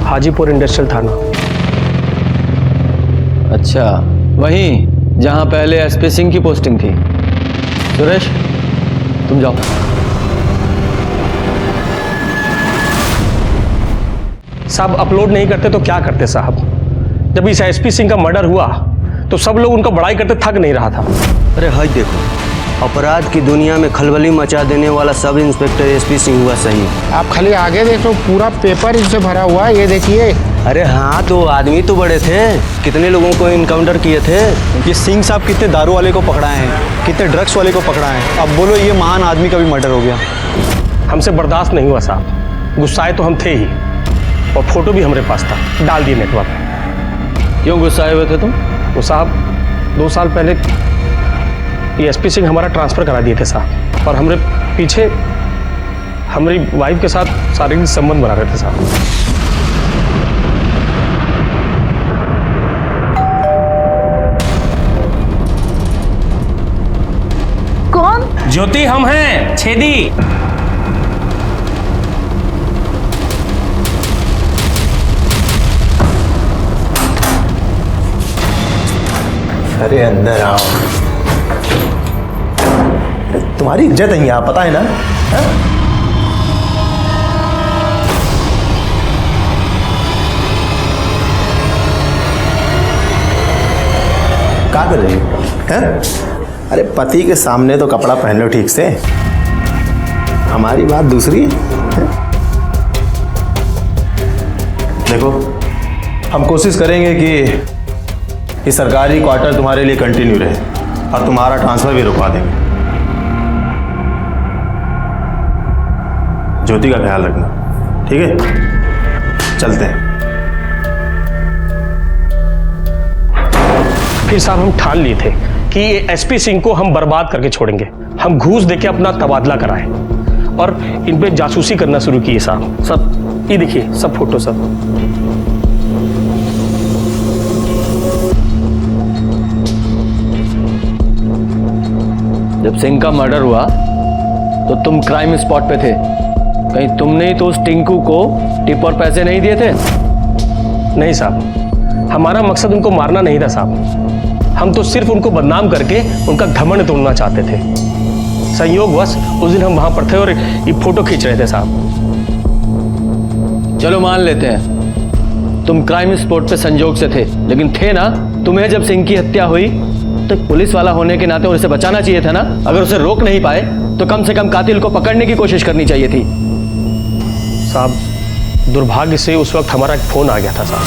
हाजीपुर इंडस्ट्रियल थाना। अच्छा, वहीं जहाँ पहले एसपी सिंह की पोस्टिंग थी। सुरेश तुम जाओ। साहब अपलोड नहीं करते तो क्या करते साहब? जब इस एसपी सिंह का मर्डर हुआ तो सब लोग उनका बड़ाई करते थक नहीं रहा था। अरे हाय देखो, अपराध की दुनिया में खलबली मचा देने वाला सब इंस्पेक्टर एसपी सिंह हुआ सही। आप खाली आगे देखो, पूरा पेपर इससे भरा हुआ है, ये देखिए। अरे हाँ, तो आदमी तो बड़े थे, कितने लोगों को इनकाउंटर किए थे। ये सिंह साहब कितने दारू वाले को पकड़ाए हैं, कितने ड्रग्स वाले को पकड़ाए हैं। अब बोलो ये महान आदमी का भी मर्डर हो गया। हमसे बर्दाश्त नहीं हुआ साहब, गुस्साए तो हम थे ही, और फोटो भी हमारे पास था, डाल दिए नेटवर्क में। क्यों गुस्साए हुए थे तुम? तो साहब 2 साल पहले ये एसपी सिंह हमारा ट्रांसफ़र करा दिए थे साहब, और हमारे पीछे हमारी वाइफ के साथ शारीरिक संबंध बना रहे थे साहब। कौन? ज्योति हम हैं, छेदी। अरे अंदर आओ, तुम्हारी इज्जत है यहाँ, पता है ना? क्या कर रही हो? अरे पति के सामने तो कपड़ा पहन लो ठीक से, हमारी बात दूसरी है। देखो, हम कोशिश करेंगे कि ये सरकारी क्वार्टर तुम्हारे लिए कंटिन्यू रहे और तुम्हारा ट्रांसफर भी रुकवा देंगे। ज्योति का ख्याल रखना, ठीक है? चलते हैं। फिर साहब हम ठान लिए थे कि ये एसपी सिंह को हम बर्बाद करके छोड़ेंगे। हम घूस देके अपना तबादला कराएं और इन पे जासूसी करना शुरू किए साहब। सब ये देखिए, सब फोटो सब। जब सिंह का मर्डर हुआ तो तुम क्राइम स्पॉट पे थे, कहीं तुमने ही तो उस टिंकू को टिप और पैसे नहीं दिए थे? नहीं साहब, हमारा मकसद उनको मारना नहीं था साहब, हम तो सिर्फ उनको बदनाम करके उनका घमंड तोड़ना चाहते थे। संयोगवश उस दिन हम वहां पर थे और ये फोटो खींच रहे थे साहब। चलो मान लेते हैं तुम क्राइम स्पॉट पे संजोग से थे, लेकिन थे ना? तुम्हें जब सिंह की हत्या हुई तो पुलिस वाला होने के नाते उसे बचाना चाहिए था ना? अगर उसे रोक नहीं पाए तो कम से कम कातिल को पकड़ने की कोशिश करनी चाहिए थी। साहब दुर्भाग्य से उस वक्त हमारा एक फोन आ गया था साहब।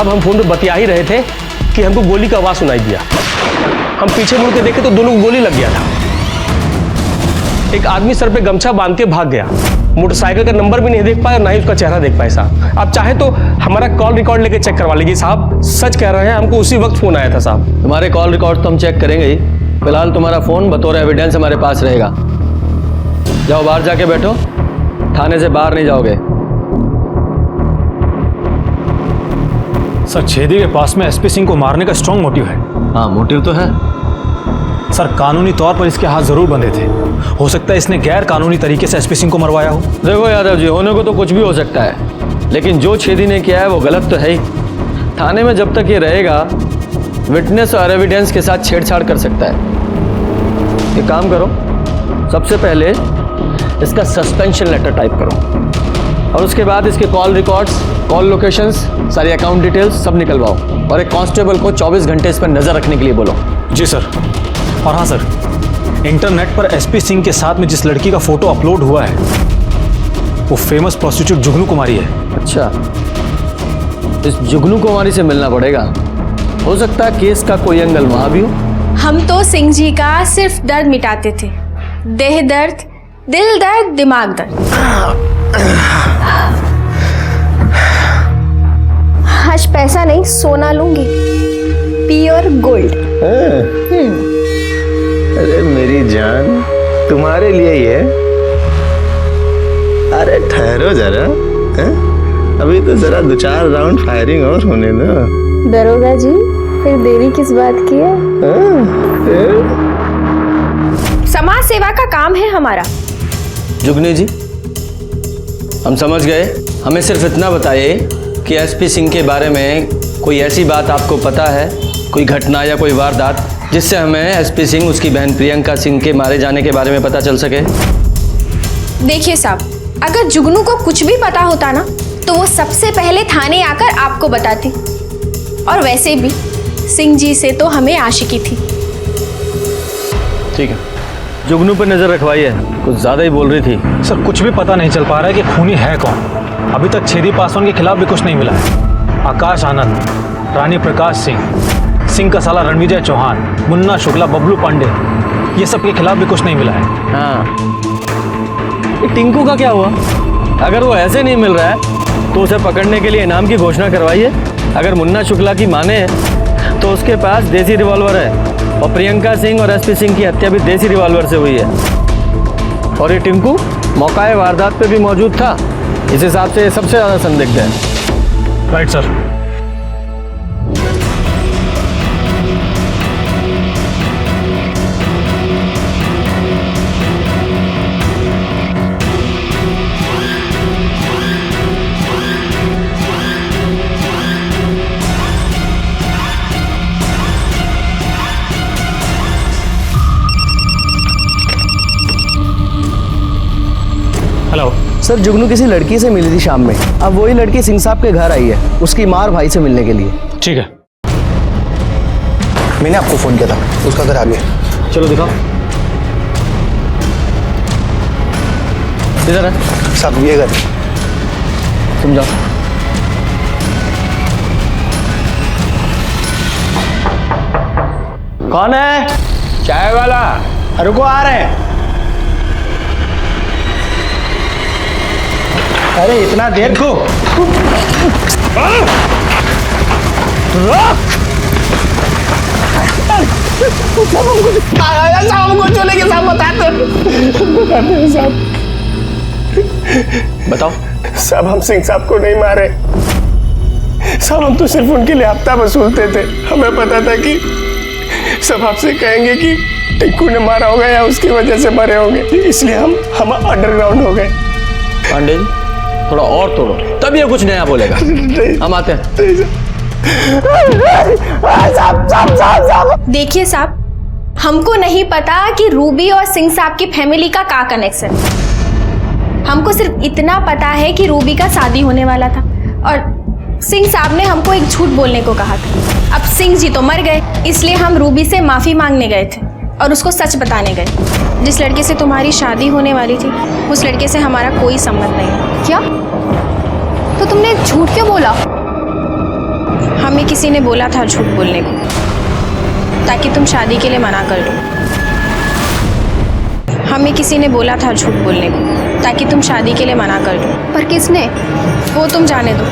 हम फोन पे बतिया ही रहे थे कि हमको गोली का आवाज सुनाई दिया। हम पीछे मुड़ के देखे तो दोनों को गोली लग गया था। एक आदमी सर पे गमछा बांध के भाग गया, मोटरसाइकिल का नंबर भी नहीं देख पाए और ना ही उसका चेहरा देख पाए साहब। आप चाहे तो हमारा कॉल रिकॉर्ड लेके चेक करवा लीजिए साहब, सच कह रहे हैं, हमको उसी वक्त फोन आया था साहब। तुम्हारे कॉल रिकॉर्ड तो हम चेक करेंगे ही, फिलहाल तुम्हारा फोन बतौर एविडेंस हमारे पास रहेगा। जाओ बाहर जाके बैठो, थाने से बाहर नहीं जाओगे। सर छेदी के पास में एसपी सिंह को मारने का स्ट्रॉन्ग मोटिव है। हाँ मोटिव तो है सर, कानूनी तौर पर इसके हाथ जरूर बंधे थे। हो सकता है इसने गैर कानूनी तरीके से एसपी सिंह को मरवाया हो। देखो यादव जी, होने को तो कुछ भी हो सकता है, लेकिन जो छेदी ने किया है वो गलत तो है ही। थाने में जब तक ये रहेगा विटनेस और एविडेंस के साथ छेड़छाड़ कर सकता है। एक काम करो, सबसे पहले इसका सस्पेंशन लेटर टाइप करो और उसके बाद इसके कॉल रिकॉर्ड्स, कॉल लोकेशंस, सारी अकाउंट डिटेल्स सब निकलवाओ और एक कांस्टेबल को 24 घंटे इस पर नजर रखने के लिए बोलो। जी सर। और हाँ सर, इंटरनेट पर एसपी सिंह के साथ में जिस लड़की का फोटो अपलोड हुआ है वो फेमस प्रोस्टिट्यूट जुगनू कुमारी है। अच्छा, इस जुगनू कुमारी से मिलना पड़ेगा, हो सकता है केस का कोई एंगल वहां भी हो। हम तो सिंह जी का सिर्फ दर्द मिटाते थे, देह दर्द, दिल दर्द, दिमाग दर्द। आज पैसा नहीं, सोना लूंगी, प्योर गोल्ड। अरे मेरी जान, तुम्हारे लिए ही है। अरे ठहरो जरा, हैं? अभी तो जरा 2-4 राउंड फायरिंग और होने दो। दरोगा जी, फिर देरी किस बात की है? समाज सेवा का काम है हमारा। जुगनी जी, हम समझ गए। हमें सिर्फ इतना बताइए कि एसपी सिंह के बारे में कोई ऐसी बात आपको पता है, कोई घटना या कोई वारदात जिससे हमें एसपी सिंह उसकी बहन प्रियंका सिंह के मारे जाने के बारे में पता चल सके। देखिए साहब, अगर जुगनू को कुछ भी पता होता ना तो वो सबसे पहले थाने आकर आपको बताती। और वैसे भी सिंह जी से तो हमें आशिकी थी। ठीक है, जुगनू पर नजर रखवाइए, कुछ ज्यादा ही बोल रही थी। सर कुछ भी पता नहीं चल पा रहा है कि खूनी है कौन। अभी तक छेदी पासवान के खिलाफ भी कुछ नहीं मिला है। आकाश आनंद, रानी प्रकाश सिंह, सिंह का साला रणविजय चौहान, मुन्ना शुक्ला, बबलू पांडे, ये सब के खिलाफ भी कुछ नहीं मिला है। हाँ, ये टिंकू का क्या हुआ? अगर वो ऐसे नहीं मिल रहा है तो उसे पकड़ने के लिए इनाम की घोषणा करवाइए। अगर मुन्ना शुक्ला की माने तो उसके पास देसी रिवॉल्वर है और प्रियंका सिंह और एसपी सिंह की हत्या भी देसी रिवॉल्वर से हुई है। और ये टिंकू मौकाए वारदात पे भी मौजूद था। इस हिसाब से सबसे ज़्यादा संदिग्ध है। Right sir. हेलो सर, जुगनू किसी लड़की से मिली थी शाम में। अब वही लड़की सिंह साहब के घर आई है उसकी मार भाई से मिलने के लिए। ठीक है, मैंने आपको फोन किया था, उसका घर आ गया। चलो दिखाओ। किधर है? साहब ये घर। तुम जाओ। कौन है? चाय वाला। रुको, आ रहे हैं। अरे इतना देर को हमको चले के साहब बताते साहब। बताओ साहब, हम सिंह साहब को नहीं मारे साहब, हम तो सिर्फ उनके लिए हफ्ता वसूलते थे। हमें पता था कि सब आपसे कहेंगे कि टिंकू ने मारा होगा या उसकी वजह से मरे होंगे, इसलिए हम अंडरग्राउंड हो गए। पांडे जी, थोड़ा और तोड़ो तब ये कुछ नया बोलेगा। हम आते हैं। देखिए साहब, हमको नहीं पता कि रूबी और सिंह साहब की फैमिली का क्या कनेक्शन है। हमको सिर्फ इतना पता है कि रूबी का शादी होने वाला था और सिंह साहब ने हमको एक झूठ बोलने को कहा था। अब सिंह जी तो मर गए, इसलिए हम रूबी से माफी मांगने गए थे और उसको सच बताने गए। जिस लड़के से तुम्हारी शादी होने वाली थी उस लड़के से हमारा कोई संबंध नहीं है। क्या? तो तुमने झूठ क्यों बोला? हमें किसी ने बोला था झूठ बोलने को ताकि तुम शादी के लिए मना कर दो। हमें किसी ने बोला था झूठ बोलने को ताकि तुम शादी के लिए मना कर दो। पर किसने? वो तुम जाने दो,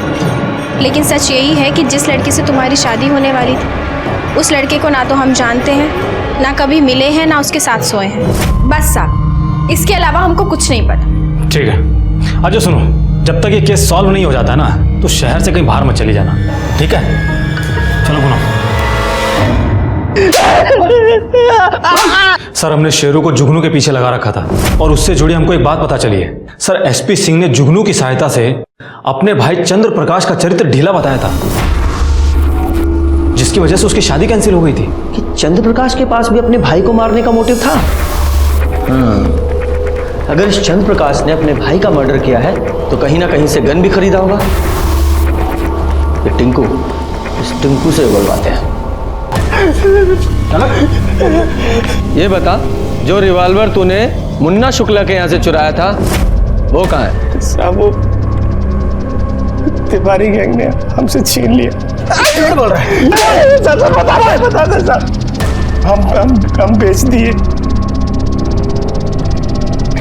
लेकिन सच यही है कि जिस लड़के से तुम्हारी शादी होने वाली थी उस लड़के को ना तो हम जानते हैं, ना कभी मिले हैं, ना उसके साथ सोए हैं। बस साहब, इसके अलावा हमको कुछ नहीं पता। ठीक है। अच्छा सुनो, जब तक ये केस सॉल्व नहीं हो जाता ना तो शहर से कहीं बाहर मत चली जाना, ठीक है? चलो पुनः। सर, हमने शेरू को जुगनू के पीछे लगा रखा था और उससे जुड़ी हमको एक बात पता चली है। सर, एसपी सिंह ने जुगनू की सहायता से अपने भाई चंद्र प्रकाश का चरित्र ढीला बताया था, जिसकी वजह से उसकी शादी कैंसिल हो गई थी। कि चंद्र प्रकाश के पास भी अपने भाई को मारने का मोटिव था। अगर इस चंद्र प्रकाश ने अपने भाई का मर्डर किया है तो कहीं ना कहीं से गन भी खरीदा होगा। ये टिंकू, इस टिंकू से बुलवाते हैं। ये बता, जो रिवॉल्वर तूने मुन्ना शुक्ला के यहाँ से चुराया था वो कहाँ है? साहब, वो तिवारी गैंग ने हमसे छीन लिया। बोल रहा है बता दे साहब, हम बेच दिए।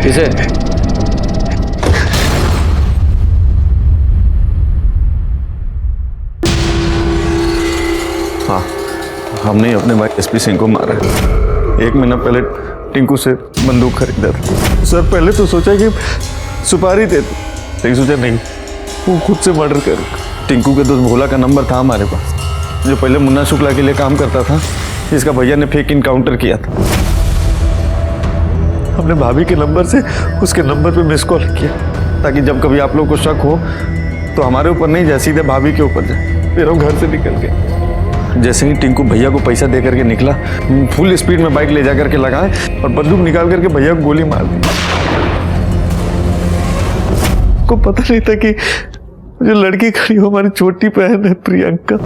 किसे? हाँ, हमने अपने भाई एसपी सिंह को मारा। 1 महीना पहले टिंकू से बंदूक खरीदा था। सर, पहले तो सोचा कि सुपारी दे दी, लेकिन सोचा नहीं, वो खुद से मर्डर कर। टिंकू के दोस्त भोला का नंबर था हमारे पास, जो पहले मुन्ना शुक्ला के लिए काम करता था, जिसका भैया ने फेक इनकाउंटर किया था। हमने भाभी के नंबर से उसके नंबर पे मिस कॉल किया, ताकि जब कभी आप लोग को शक हो तो हमारे ऊपर नहीं जाए, सीधे भाभी के ऊपर जाए। फिर हम घर से निकल गए। जैसे ही टिंकू भैया को पैसा दे करके निकला, फुल स्पीड में बाइक ले जा करके लगाए और बंदूक निकाल करके भैया को गोली मार दी। को पता नहीं था कि जो लड़की खड़ी हो हमारी छोटी बहन है प्रियंका।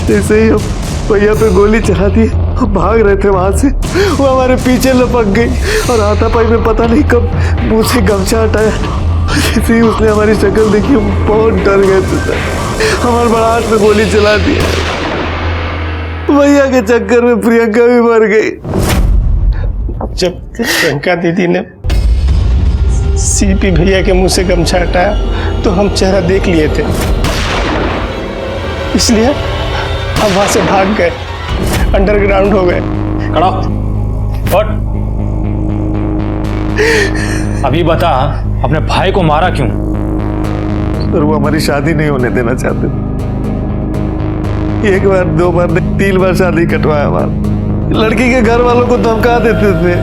जैसे ही हम भैया पे गोली चला दी, हम भाग रहे थे वहां से, वो हमारे पीछे लपक गई और हाथापाई में पता नहीं कब मुंह से गमछा हटाया। जैसे ही उसने हमारी शक्ल देखी, हम बहुत डर गए थे। हमारे बड़ाट में गोली चला दी। भैया के चक्कर में प्रियंका भी मर गई। जब प्रियंका दीदी ने सीपी भैया के मुंह से गमछा हटाया तो हम चेहरा देख लिए थे, इसलिए हम वहां से भाग गए, अंडरग्राउंड हो गए। खड़ा उठ। अभी बता, अपने भाई को मारा क्यों? सर, वो हमारी शादी नहीं होने देना चाहते। एक बार, दो बार, 3 बार शादी कटवाया हमारा। लड़की के घर वालों को धमका देते थे,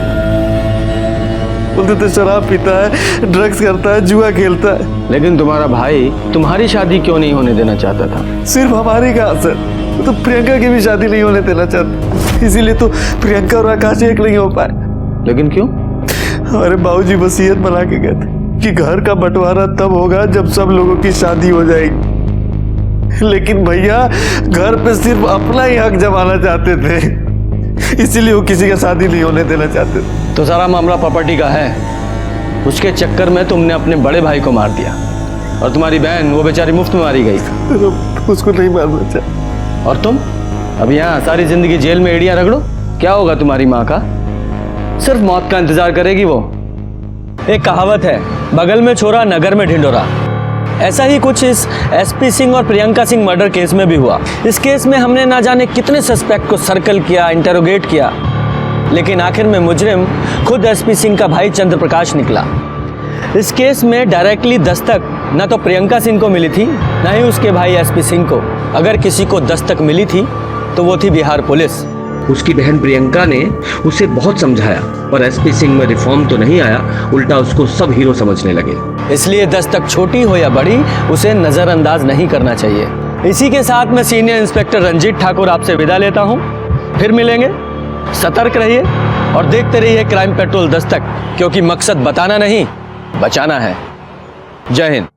बोलते थे शराब पीता है, ड्रग्स करता है, जुआ खेलता है। लेकिन तुम्हारा भाई तुम्हारी शादी क्यों नहीं होने देना चाहता था? सिर्फ हमारी कहा सर, तो प्रियंका की भी शादी नहीं होने देना चाहता, इसीलिए तो प्रियंका और आकाश एक नहीं हो पाए। लेकिन क्यों? हमारे बाबूजी वसीयत बना के गए थे कि घर का बंटवारा तब होगा जब सब लोगों की शादी हो जाएगी। लेकिन भैया घर पे सिर्फ अपना ही हक जमाना चाहते थे, इसीलिए वो किसी का शादी नहीं होने देना चाहते थे। तो सारा मामला प्रॉपर्टी का है। उसके चक्कर में तुमने अपने बड़े भाई को मार दिया और तुम्हारी बहन वो बेचारी मुफ्त में मारी गई। उसको नहीं मारना चाहिए। और तुम अब यहाँ सारी जिंदगी जेल में एड़ियां रगड़ो, क्या होगा तुम्हारी माँ का? सिर्फ मौत का इंतजार करेगी वो। एक कहावत है, बगल में छोरा नगर में ढिंडोरा। ऐसा ही कुछ इस एसपी सिंह और प्रियंका सिंह मर्डर केस में भी हुआ। इस केस में हमने ना जाने कितने सस्पेक्ट को सर्कल किया, इंटरोगेट किया, लेकिन आखिर में मुजरिम खुद एसपी सिंह का भाई चंद्र प्रकाश निकला। इस केस में डायरेक्टली दस्तक ना तो प्रियंका सिंह को मिली थी, ना ही उसके भाई एसपी सिंह को। अगर किसी को दस्तक मिली थी तो वो थी बिहार पुलिस। उसकी बहन प्रियंका ने उसे बहुत समझाया, पर एसपी सिंह में रिफॉर्म तो नहीं आया, उल्टा उसको सब हीरो समझने लगे। इसलिए दस्तक छोटी हो या बड़ी, उसे नजरअंदाज नहीं करना चाहिए। इसी के साथ मैं सीनियर इंस्पेक्टर रंजीत ठाकुर आपसे विदा लेता हूं। फिर मिलेंगे। सतर्क रहिए और देखते रहिए क्राइम पेट्रोल दस्तक, क्योंकि मकसद बताना नहीं, बचाना है। जय हिंद।